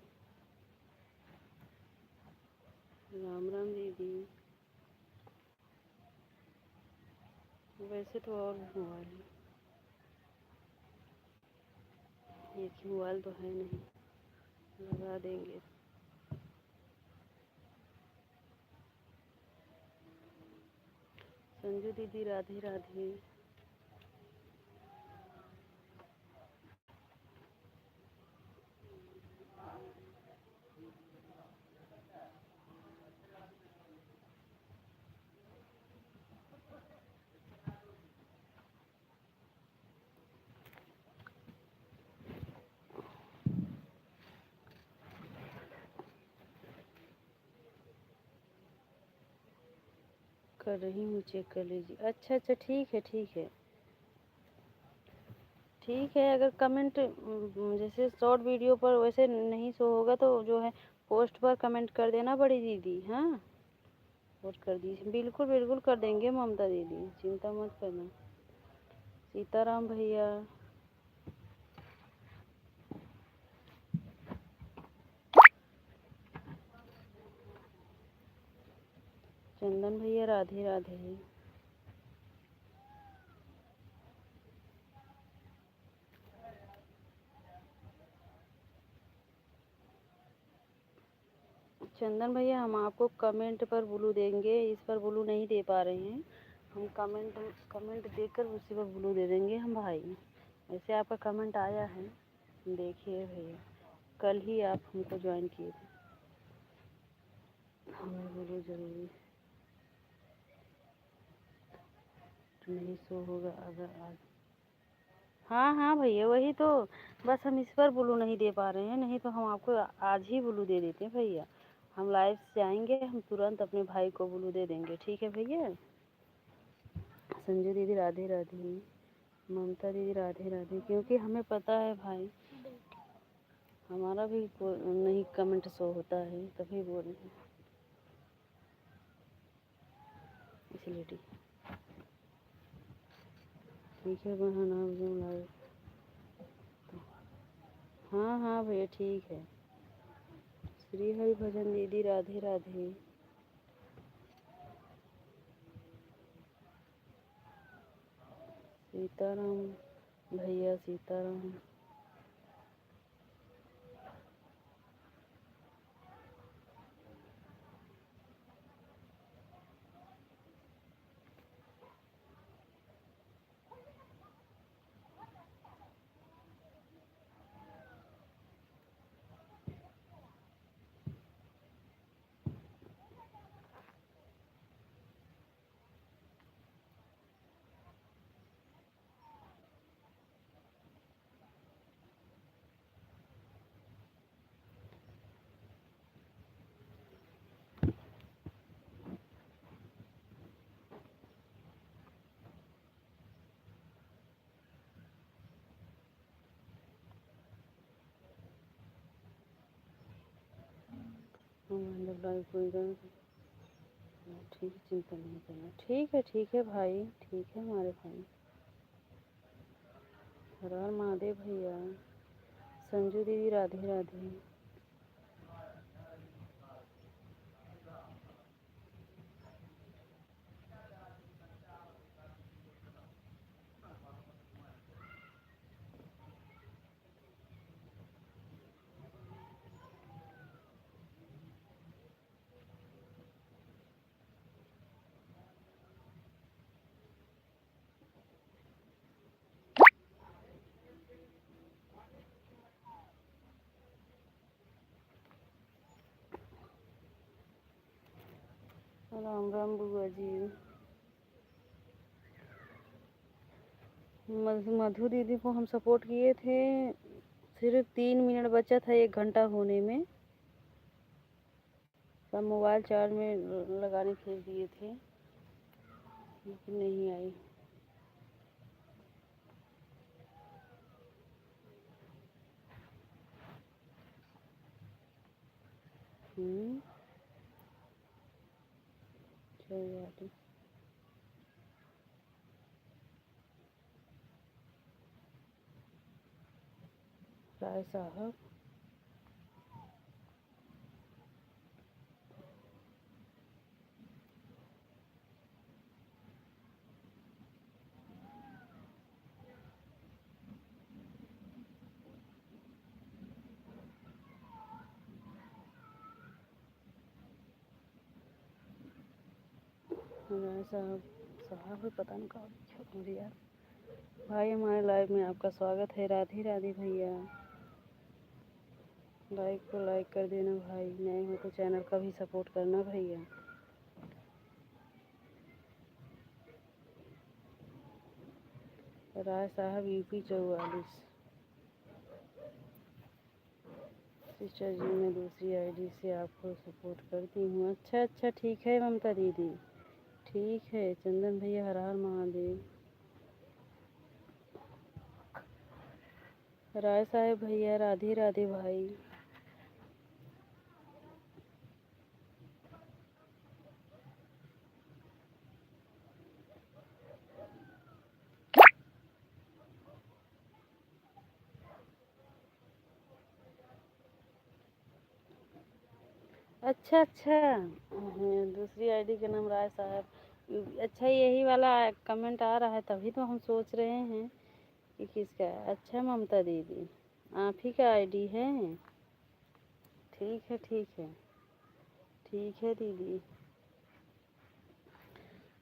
राम राम दीदी। वैसे तो और भी मोबाइल है, एक ही मोबाइल तो है नहीं, लगा देंगे। संजू दीदी राधे राधे। कर रही हूँ, चेक कर लीजिए। अच्छा अच्छा, ठीक है ठीक है ठीक है। अगर कमेंट जैसे शॉर्ट वीडियो पर वैसे नहीं शो होगा तो जो है पोस्ट पर कमेंट कर देना बड़ी दीदी। हाँ, पोस्ट कर दीजिए। बिल्कुल बिल्कुल कर देंगे ममता दीदी, चिंता मत करना। सीताराम भैया, चंदन भैया राधे राधे। चंदन भैया हम आपको कमेंट पर ब्लू देंगे, इस पर ब्लू नहीं दे पा रहे हैं हम। कमेंट देकर उसी पर ब्लू दे देंगे हम भाई। वैसे आपका कमेंट आया है, देखिए भैया, कल ही आप हमको ज्वाइन किए थे। हमें ब्लू जरूरी तो नहीं शो होगा अगर आज। हाँ हाँ भैया, वही तो, बस हम इस पर ब्लू नहीं दे पा रहे हैं, नहीं तो हम आपको आज ही ब्लू दे देते हैं भैया। हम लाइव से आएंगे, हम तुरंत अपने भाई को ब्लू दे देंगे। ठीक है भैया। संजू दीदी राधे राधे, ममता दीदी राधे राधे। क्योंकि हमें पता है भाई, हमारा भी नहीं कमेंट शो होता है, तभी बोल रहे हैं इसलिए। ठीक है बहन, आप जो लाए। हाँ हाँ भैया ठीक है। श्री हरि भजन दीदी राधे राधे। सीताराम भैया, सीताराम। ठीक है, चिंता नहीं करना। ठीक है भाई, ठीक है हमारे भाई। हर हर महादेव भैया। संजू दीदी राधे राधे। राम राम बुआ जी। मधु दीदी को हम सपोर्ट किए थे, सिर्फ 3 मिनट बचा था 1 घंटा होने में। सब मोबाइल चार्ज में लगाने के दिए थे, लेकिन नहीं आई। कोई बात नहीं। राय साहब, राय साहब साहब पता नहीं कहाँ मुझे यार। भाई हमारे लाइव में आपका स्वागत है। राधे राधे भैया। लाइक को लाइक कर देना भाई, नए हो तो चैनल का भी सपोर्ट करना भैया। राय साहब यूपी 44। सिस्टर जी मैं दूसरी आईडी से आपको सपोर्ट करती हूँ। अच्छा अच्छा ठीक है ममता दीदी, ठीक है। चंदन भैया हर हर महादेव। राय साहब भैया राधे राधे भाई। अच्छा अच्छा, दूसरी आईडी का नाम राय साहब। अच्छा यही वाला कमेंट आ रहा है, तभी तो हम सोच रहे हैं कि किसका है। अच्छा ममता दीदी आप ही का आईडी है, ठीक है ठीक है ठीक है दीदी।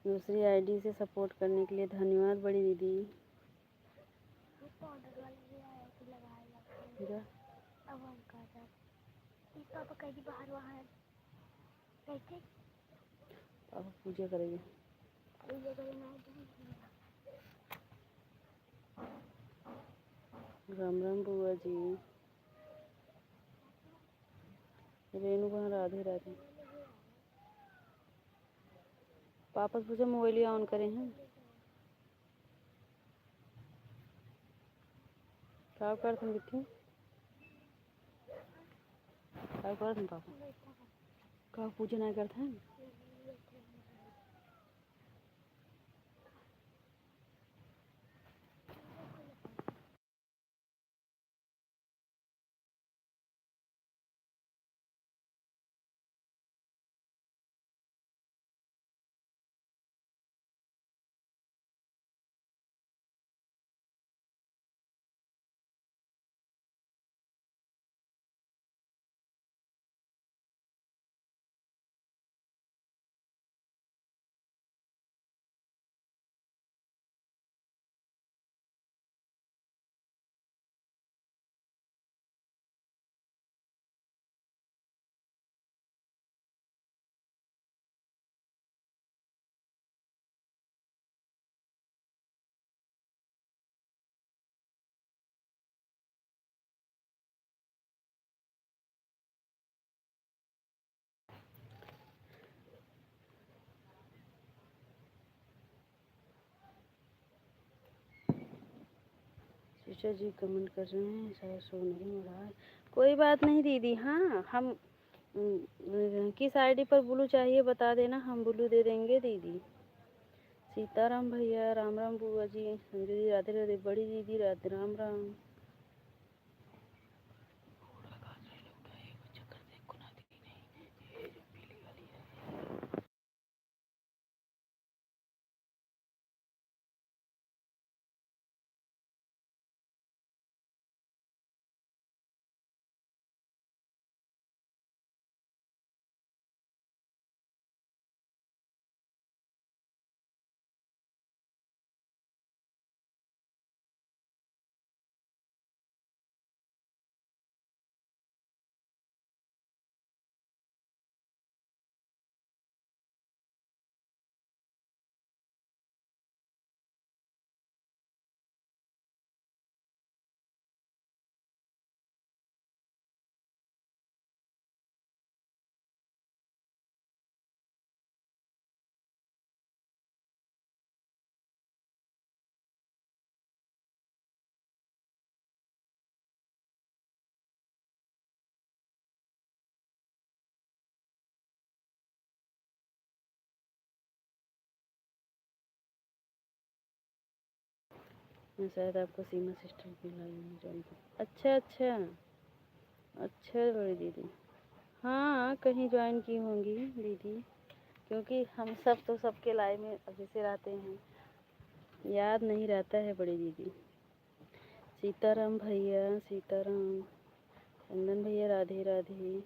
दूसरी आईडी से सपोर्ट करने के लिए धन्यवाद बड़ी दीदी। जा पापा कहीं बाहर वहाँ कैसे पापा पूजा करेंगे। पूजा करना राम राम बुआ जी। रेणु बहन राधे राधे। पापा से पूछा मोबाइल ऑन करें हैं। क्या करते हैं बिट्ठी, क्या करते हैं पापा, का पूजा नहीं करते हैं। टीचर जी कमेंट कर रहे हैं, शायद शो नहीं हो रहा है। कोई बात नहीं दीदी। हाँ हम किस आईडी पर ब्लू चाहिए बता देना, हम ब्लू दे देंगे दीदी। सीताराम भैया राम राम बुआ जी। संजू जी राधे राधे। बड़ी दीदी राधे राम राम। मैं शायद आपको सीमा सिस्टर की लाई हूँ जौनपुर। अच्छा अच्छा अच्छा बड़ी दीदी, हाँ कहीं ज्वाइन की होंगी दीदी, क्योंकि हम सब तो सबके लाइव में अभी से रहते हैं, याद नहीं रहता है बड़ी दीदी। सीताराम भैया, सीताराम, चंदन भैया, राधे राधे।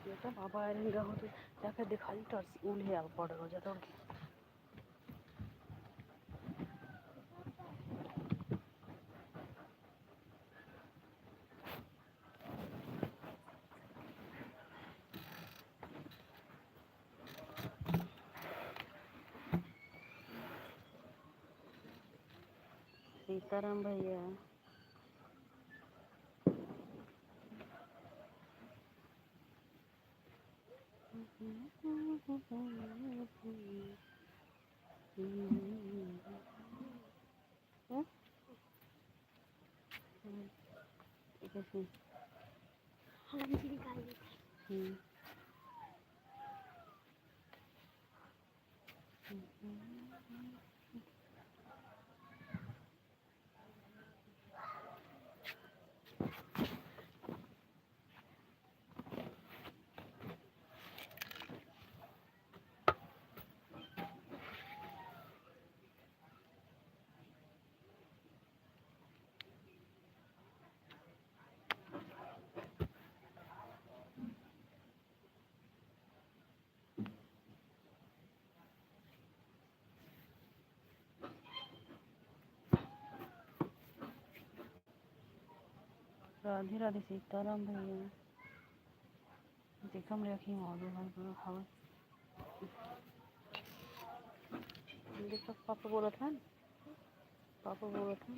बेटा बाबा आएंगे हो तो जाकर दिखाई तो ऊल है, आप बॉर्डर हो जाता उनकी। सीताराम भैया, हम जी निकाल देते। राधे राधे सीताराम भैया। देखम रखी मौजूद है खबर। देखो पापा बोला था ना, पापा बोला था।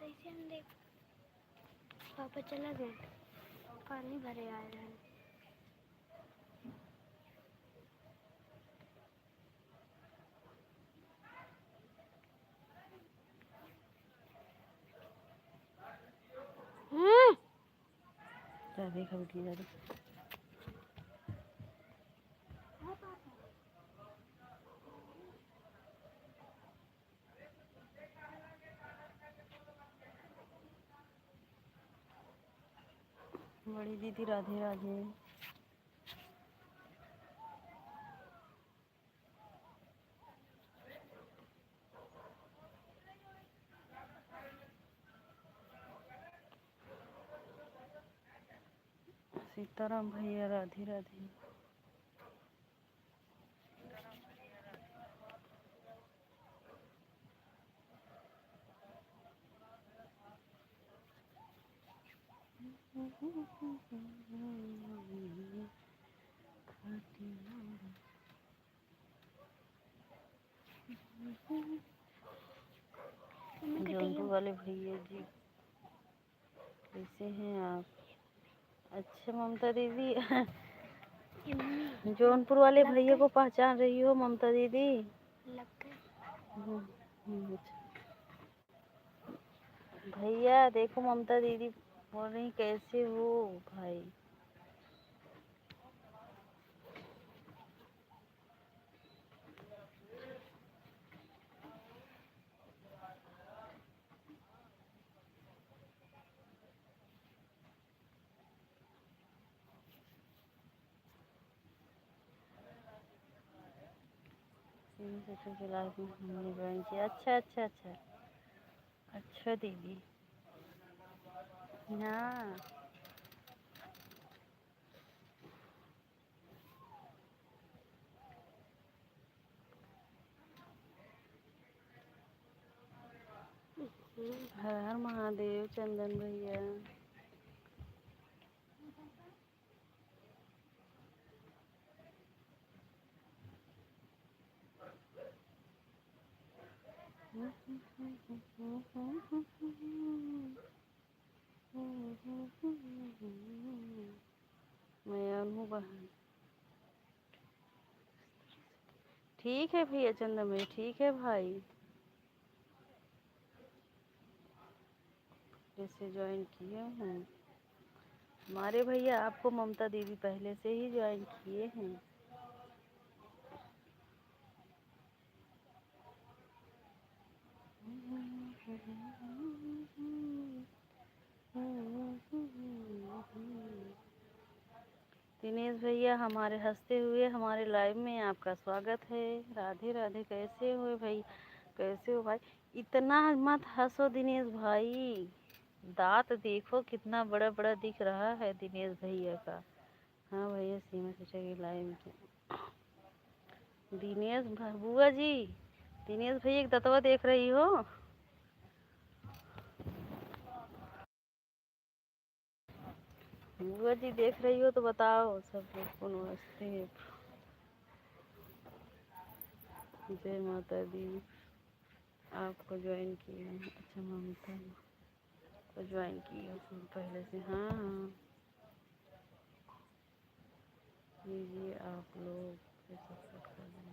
ऐसे हम देख पापा चला गए, पानी भरे आए हैं। जा देखा बेटी जा देख। बड़ी दीदी राधे राधे। सीताराम भैया राधे राधे। जौनपुर वाले भैया जी कैसे हैं आप? अच्छा ममता दीदी जौनपुर वाले भैया को पहचान रही हो ममता दीदी? अच्छा। भैया देखो ममता दीदी बोल रही कैसे हो भाई? के लाइफ में हमने ज्वाइन किया। अच्छा अच्छा अच्छा अच्छा दीदी। हाँ हर हर महादेव चंदन भैया। मैं अनु बहन। ठीक है भैया चंदन भाई, ठीक है भाई। जैसे ज्वाइन किए हैं हमारे भैया, आपको ममता दीदी पहले से ही ज्वाइन किए हैं। दिनेश भैया हमारे हंसते हुए हमारे लाइव में आपका स्वागत है। राधे राधे। कैसे हो भाई, कैसे हो भाई? इतना मत हंसो दिनेश भाई, दांत देखो कितना बड़ा बड़ा दिख रहा है दिनेश भैया का। हाँ भैया सीमा चाचा की लाइव में दिनेश बुआ जी, दिनेश भैया एक दतवा देख रही हो? बुआ जी देख रही हो तो बताओ। सब लोग को नमस्ते, जय माता दी। आपको ज्वाइन किया है? अच्छा ममता को ज्वाइन किया पहले से? हाँ हाँ लीजिए आप लोग फिर सपोर्ट कर दें।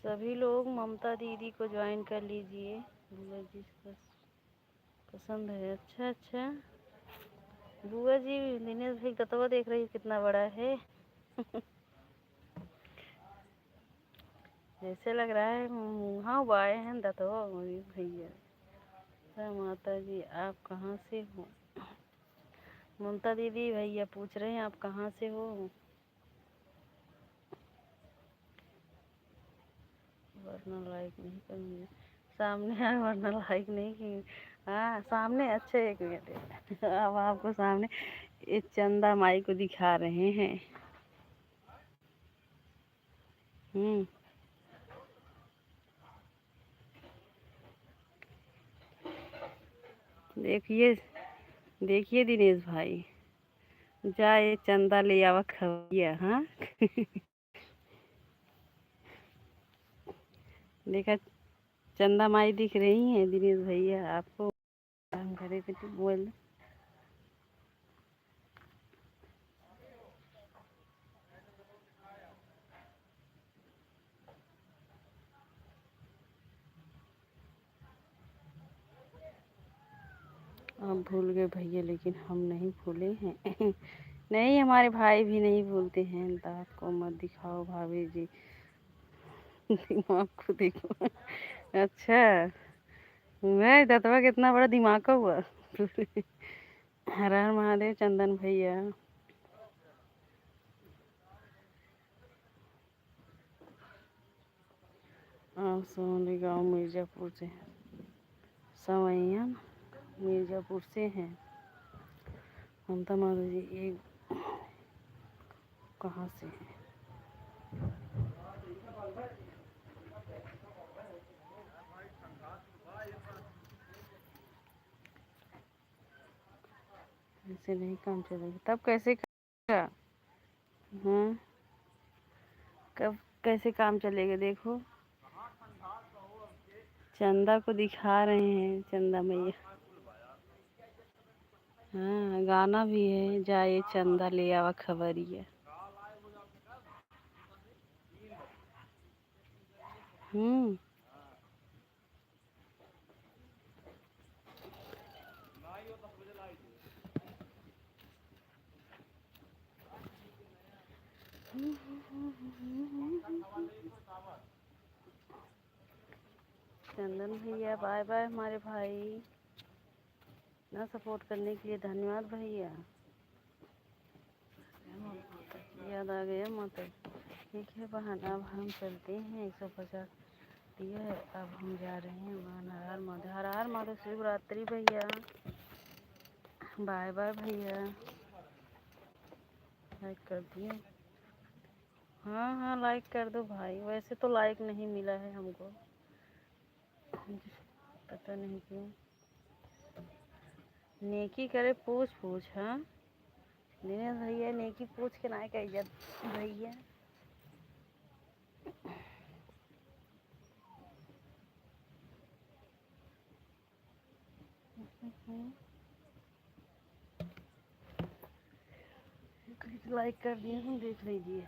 सभी लोग ममता दीदी को ज्वाइन कर लीजिए। बुआ जी पसंद है? अच्छा अच्छा बुआ जी, दिनेश भाई दतवा देख रही हो कितना बड़ा है। जैसे लग रहा है मुँहा उबाए हैं दतवा भैया। जय माता जी। आप कहाँ से हो? ममता दीदी भैया पूछ रहे हैं आप कहाँ से हो? वरना लाइक नहीं करूँगी। सामने आए वरना लाइक नहीं की। हाँ सामने। अच्छा एक मिनट अब आपको सामने ये चंदा माई को दिखा रहे हैं। देखिए देखिए दिनेश भाई, जाए चंदा ले आवा खवैया। हाँ देखा चंदा माई दिख रही हैं दिनेश भैया आपको? हम करे थे तो बोल। आप भूल गए भैया, लेकिन हम नहीं भूले हैं। नहीं हमारे भाई भी नहीं भूलते हैं। दांत को मत दिखाओ भाभी जी, दिमाग को देखो। अच्छा मैं दतवा कितना बड़ा दिमाग का हुआ। हर हर महादेव चंदन भैया। आप सोनी गाँव मिर्ज़ापुर से हैं? सवैया मिर्ज़ापुर से हैं। ममता माता जी ये कहाँ से है? ऐसे नहीं काम चलेगा। तब कैसे करेगा? हाँ कब कैसे काम चलेगा? देखो चंदा को दिखा रहे हैं चंदा मैया। हाँ गाना भी है, जाए चंदा ले आवा खबरिया। हम्म चंदन भैया बाय बाय हमारे भाई। ना सपोर्ट करने के लिए धन्यवाद भैया। याद आ गया माता। ठीक है बहन, अब हम चलते हैं। 150 दिया है, अब हम जा रहे हैं बहन। हर हर माधव शिवरात्रि भैया। बाय बाय भैया। लाइक कर दिए? हाँ हाँ लाइक कर दो भाई। वैसे तो लाइक नहीं मिला है हमको, पता नहीं क्यों। नेकी करे पूछ पूछ। हाँ दिनेश भैया नेकी पूछ के ना का इज्जत भैया। लाइक कर दिए हम, देख लीजिए।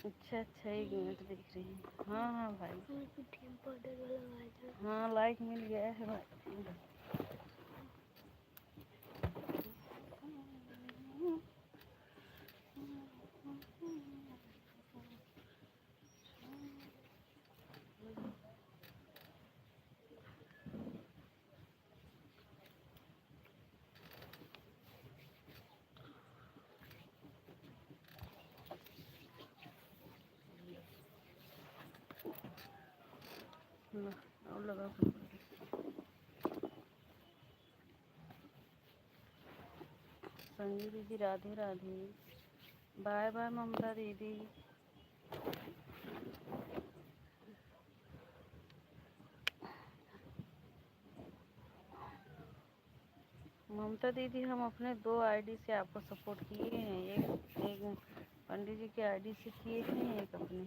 अच्छा अच्छा, 1 मिनट देख रही हूँ। हाँ हाँ भाई, पाउडर वाला लगाया था। हाँ लाइक मिल गया है भाई। और लगा संजू दीदी, राधे राधे। बाय बाय ममता दीदी। ममता दीदी, हम अपने 2 आईडी से आपको सपोर्ट किए हैं। एक पंडित जी के आईडी से किए हैं, एक अपने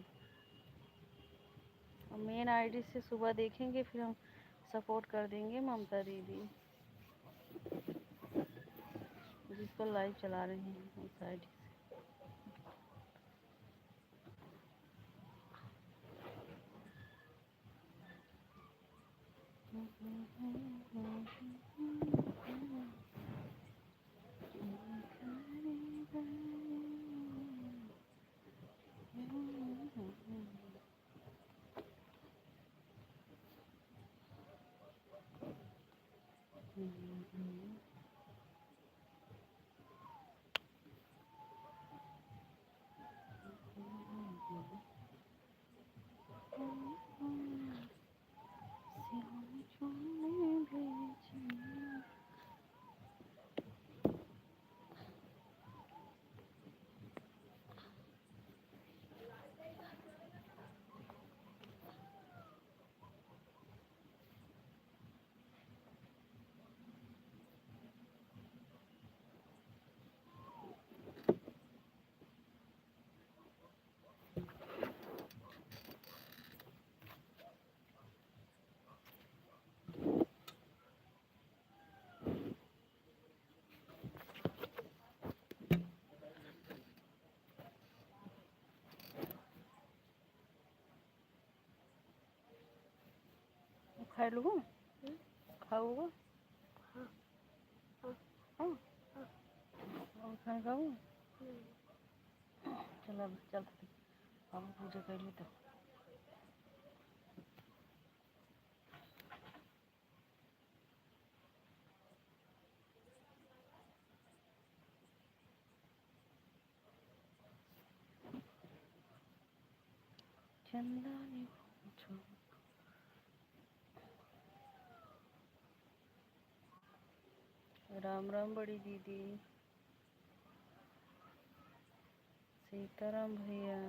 मेन आईडी से। सुबह देखेंगे फिर हम सपोर्ट कर देंगे ममता दीदी, जिस पर लाइव चला रहे हैं उस आईडी से। खा लूँ, खाऊँगा। हाँ, और खाएगा वो। चल अब चल, हम पूजा कर ली तो। चंदा ने पूछो, राम राम बड़ी दीदी, सीताराम भैया।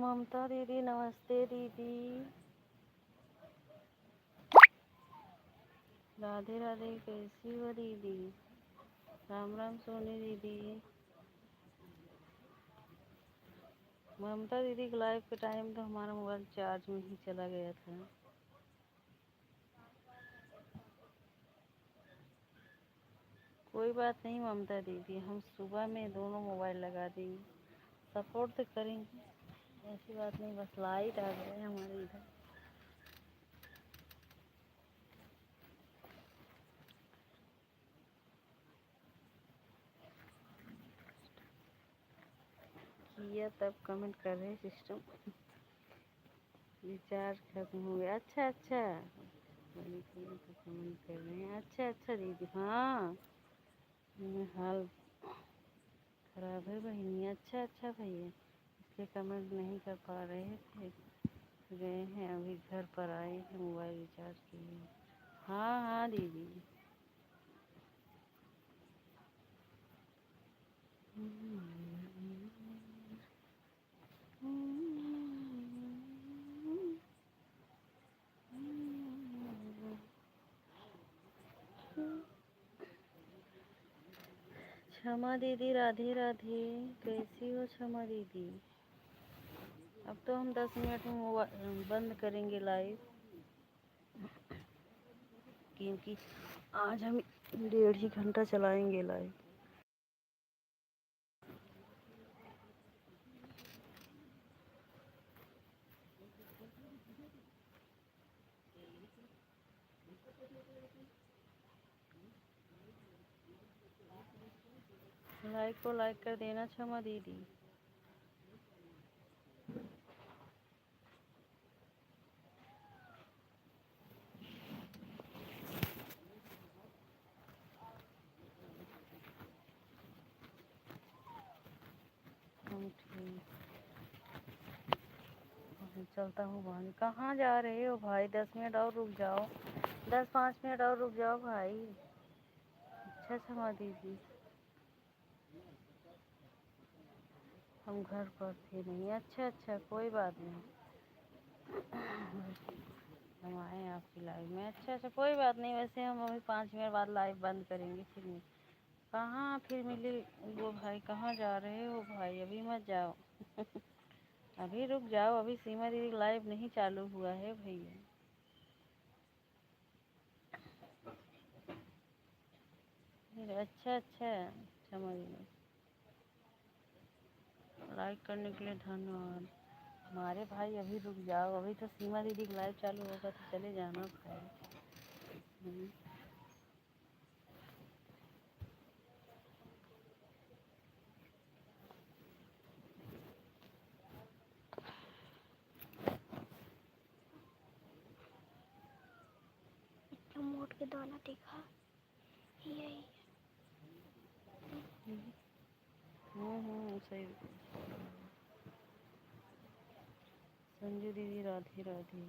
ममता दीदी, नमस्ते दीदी। राधे राधे, कैसी हो दीदी? राम राम सोनी दीदी। ममता दीदी के लाइव के टाइम तो हमारा मोबाइल चार्ज में ही चला गया था। कोई बात नहीं ममता दीदी, हम सुबह में दोनों मोबाइल लगा देंगे, सपोर्ट तो करेंगे, ऐसी बात नहीं। बस लाइट आ गया है हमारे इधर। किया तब कमेंट कर रहे सिस्टम रिचार्ज खत्म हो गया। अच्छा अच्छा, कमेंट कर रहे हैं। अच्छा अच्छा दीदी, हाँ हाल खराब है बहनी। अच्छा अच्छा भैया, इसलिए कमेंट नहीं कर पा रहे थे, गए हैं अभी घर पर, आए हैं मोबाइल रिचार्ज के लिए। हाँ हाँ दीदी। क्षमा दीदी, राधे राधे, कैसी हो क्षमा दीदी? अब तो हम 10 मिनट में बंद करेंगे लाइव, क्योंकि आज हम 1.5 ही घंटा चलाएंगे लाइव। लाइक को लाइक कर देना क्षमा दीदी। चलता हूँ भाई। कहाँ जा रहे हो भाई? 10 मिनट और रुक जाओ, 10-5 मिनट और रुक जाओ भाई। अच्छा क्षमा दीदी, हम घर पर थे नहीं। अच्छा अच्छा, कोई बात नहीं, हम आए आपकी लाइव में। अच्छा अच्छा, कोई बात नहीं। वैसे हम अभी 5 मिनट बाद लाइव बंद करेंगे, फिर कहाँ फिर मिले वो भाई। कहाँ जा रहे हो भाई? अभी मत जाओ अभी रुक जाओ, अभी सीमा दीदी लाइव नहीं चालू हुआ है भैया। अच्छा अच्छा समझ गए, लाइक करने के लिए धन्यवाद। हमारे भाई अभी रुक जाओ, अभी तो सीमा दीदी लाइव चालू होगा तो चले जाना भाई। मोट के दाना देखा, यही सही। संजू दीदी, राधे राधे।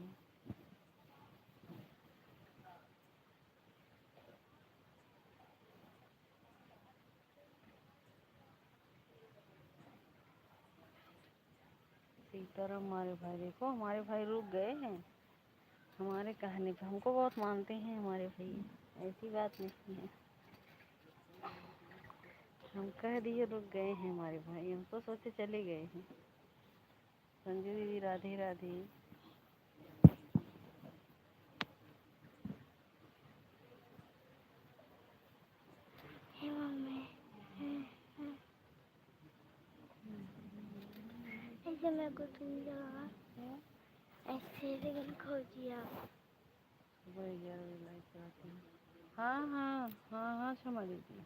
सीताराम, हमारे भाई देखो, हमारे भाई रुक गए हैं हमारे कहने पे। हमको बहुत मानते हैं हमारे भैया, ऐसी बात नहीं है। हम कह दिए रुक गए हैं हमारे भाई, हम तो सोचे चले गए हैं। संजू दीदी, राधे राधे। मम्मी। ऐसे मेरे को तुम लगा ऐसे गन खोजिया। सुबह 11 बजे लाइव कराती हूँ। हाँ हाँ हाँ हाँ क्षमा दीदी,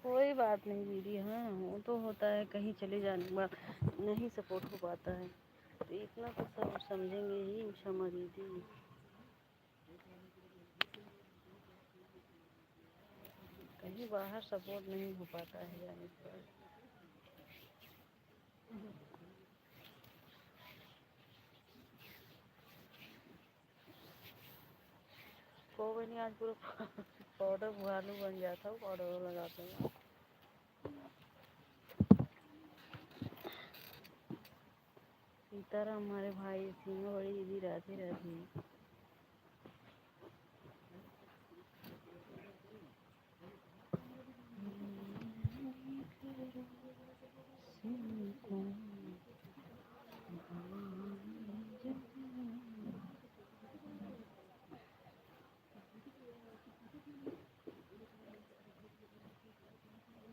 कोई बात नहीं दीदी। हाँ वो तो होता है, कहीं चले जाने के बाद नहीं सपोर्ट हो पाता है, तो इतना तो सब समझेंगे ही क्षमा दीदी। कहीं बाहर सपोर्ट नहीं हो पाता है जाने के बाद। कोई नहीं, आज पूरा पाउडर भालू बन जाता हूँ, पाउडर लगाते हैं। सीताराम हमारे भाई, सीमा बड़ी दीदी, राधे राधे।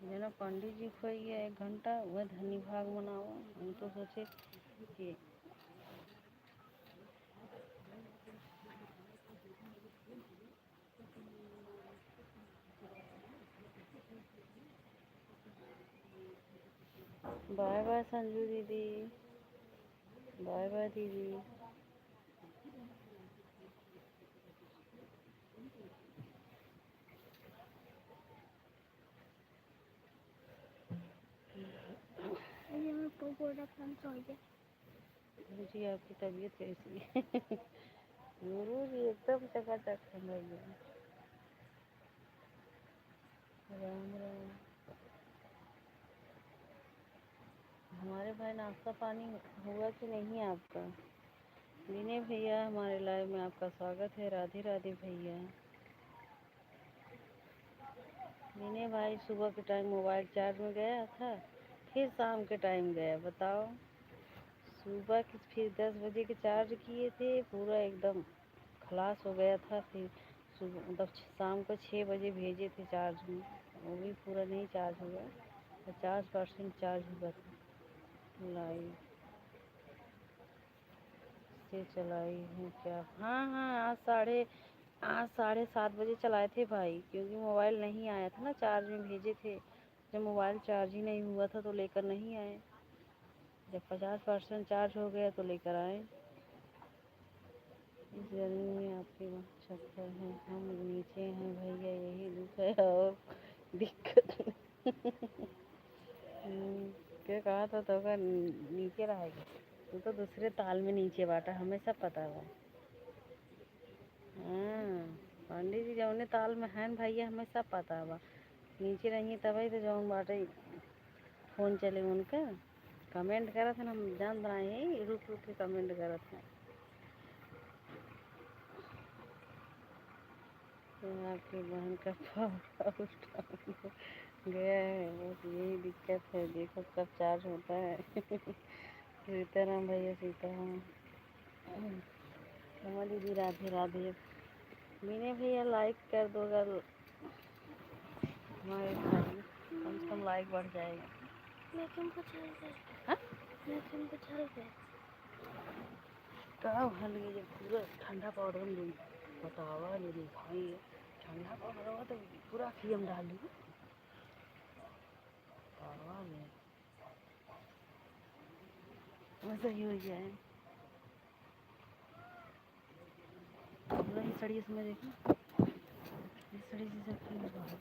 जना पंडित जी खोई गया 1 घंटा, वह धनी भाग मनाओ। हम तो सोचे कि बाय बाय संजू दीदी, बाय बाय दीदी। ये मैं पकोड़ा खान सो गया। जी आपकी तबीयत कैसी है? गुरु जी एकदम चकाचक है भैया। राम राम। हमारे भाई नाश्ता पानी हुआ कि नहीं आपका? विनय भैया हमारे लाइव में आपका स्वागत है। राधे राधे भैया। विनय भाई सुबह के टाइम मोबाइल चार्ज में गया था, फिर शाम के टाइम गया। बताओ, सुबह के फिर 10 बजे के चार्ज किए थे, पूरा एकदम खलास हो गया था। फिर सुबह मतलब शाम को 6 बजे भेजे थे चार्ज में, वो भी पूरा नहीं चार्ज हुआ, 50% चार्ज हुआ था। लाइव से चलाई हूँ क्या? हाँ हाँ, आज 7:30 बजे चलाए थे भाई, क्योंकि मोबाइल नहीं आया था ना, चार्ज में भेजे थे। जब मोबाइल चार्ज ही नहीं हुआ था तो लेकर नहीं आए, जब 50% चार्ज हो गया तो लेकर आए। इस गर्मी में आपके वहाँ छत पर है, हम नीचे हैं भैया, यही दुख है और दिक्कत नहीं। क्या कहा था तो का नीचे रहेगा, तू तो दूसरे ताल में नीचे बाटा, हमें सब पता है। हाँ, पंडित जी जौने ताल में हैं भैया, हमें सब पता बा। नीचे रहिए तभी तो जौन बाटे फोन चले उनका। कमेंट करत हैं, हम जान बनाए हैं, रुक रुक के कमेंट करत हैं। तो आपकी बहन का पावर गया है, बस यही दिक्कत है। देखो कब चार्ज होता है। सीताराम भैया, सीताराम। रमा दीदी, राधे राधे। विनय भैया लाइक कर दो, अगर हमारे भाई कम से कम लाइक बढ़ जाएगा। मैं क्यों पछल गए? हाँ? मैं क्यों पछल गए? का हल गई जब पूरा ठंडा पाउडर में बतावा ले दिखाई ठंडा पाउडर हुआ तो पूरा खियम डाल दी पावा में, वैसा ही हो जाए। पूरा ही सड़ी इसमें देखो, इस सड़ी से सब खियम बाहर।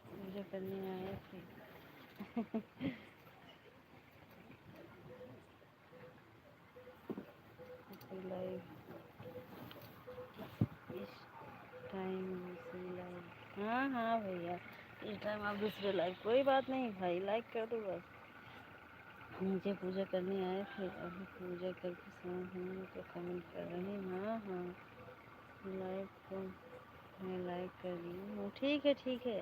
पूजा करने आए थे। लाइव इस टाइम दूसरी लाइव, हाँ हाँ भैया, इस टाइम आप दूसरे लाइव, कोई बात नहीं भाई, लाइक कर दो बस। नीचे पूजा करने आए थे, अभी पूजा करके शांत हुए तो कमेंट कर रहे हैं। हाँ हाँ, लाइव को मैं लाइक कर दी हूँ। ठीक है ठीक है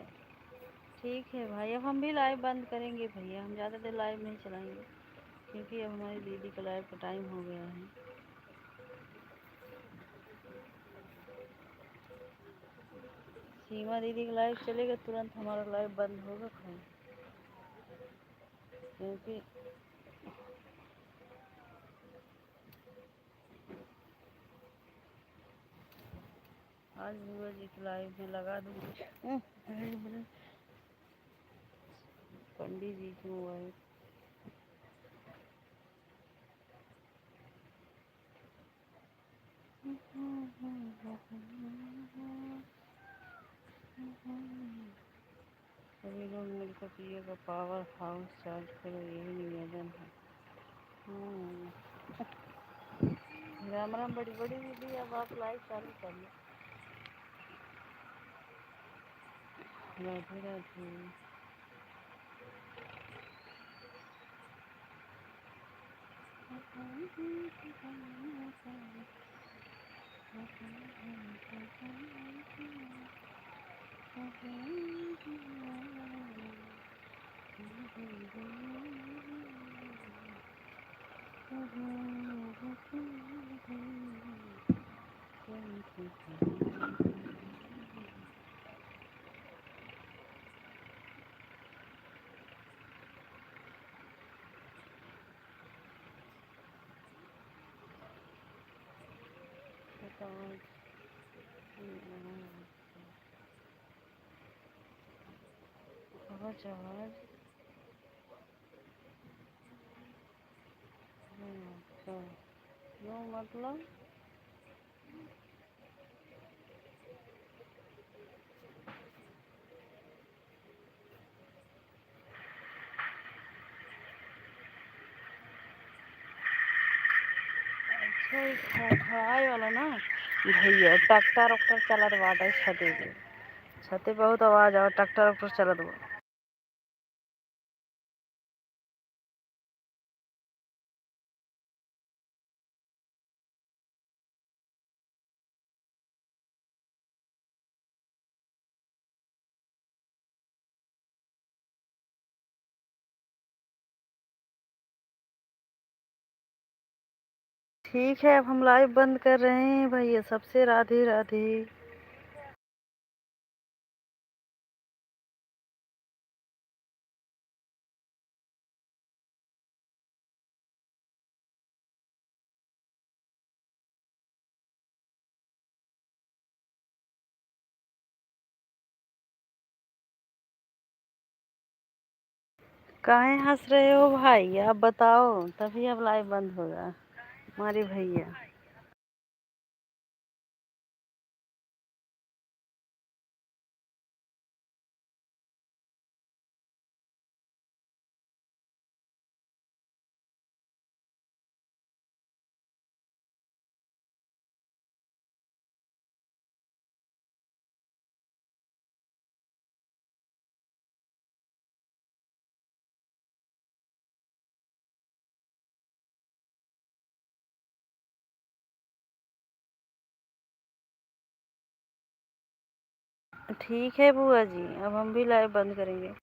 ठीक है भाई, अब हम भी लाइव बंद करेंगे भैया, हम ज़्यादा देर लाइव नहीं चलाएंगे, क्योंकि अब हमारी दीदी का लाइव का टाइम हो गया है। सीमा दीदी का लाइव चलेगा तुरंत हमारा लाइव बंद होगा भाई, क्योंकि आज बुआ जी के लाइव में लगा दूँगी पंडित जी की मोबाइल। सभी लोग मिलकर पिएगा, पावर हाउस चार्ज करो, यही निवेदन है। राम राम बड़ी बड़ी दीदी, अब आप लाइव चालू कर लो। राधे राधे। क्यों मतलब खड़ाई वाला ना भैया ट्रैक्टर उक्टर चलत बाटे छते पे। छते बहुत आवाज आवा ट्रैक्टर उक्टर चलत बा। ठीक है, अब हम लाइव बंद कर रहे हैं भैया। सबसे राधे राधे। काहे हंस रहे हो भाई, आप बताओ, तभी अब लाइव बंद होगा हमारे भैया। ठीक है बुआ जी, अब हम भी लाइव बंद करेंगे।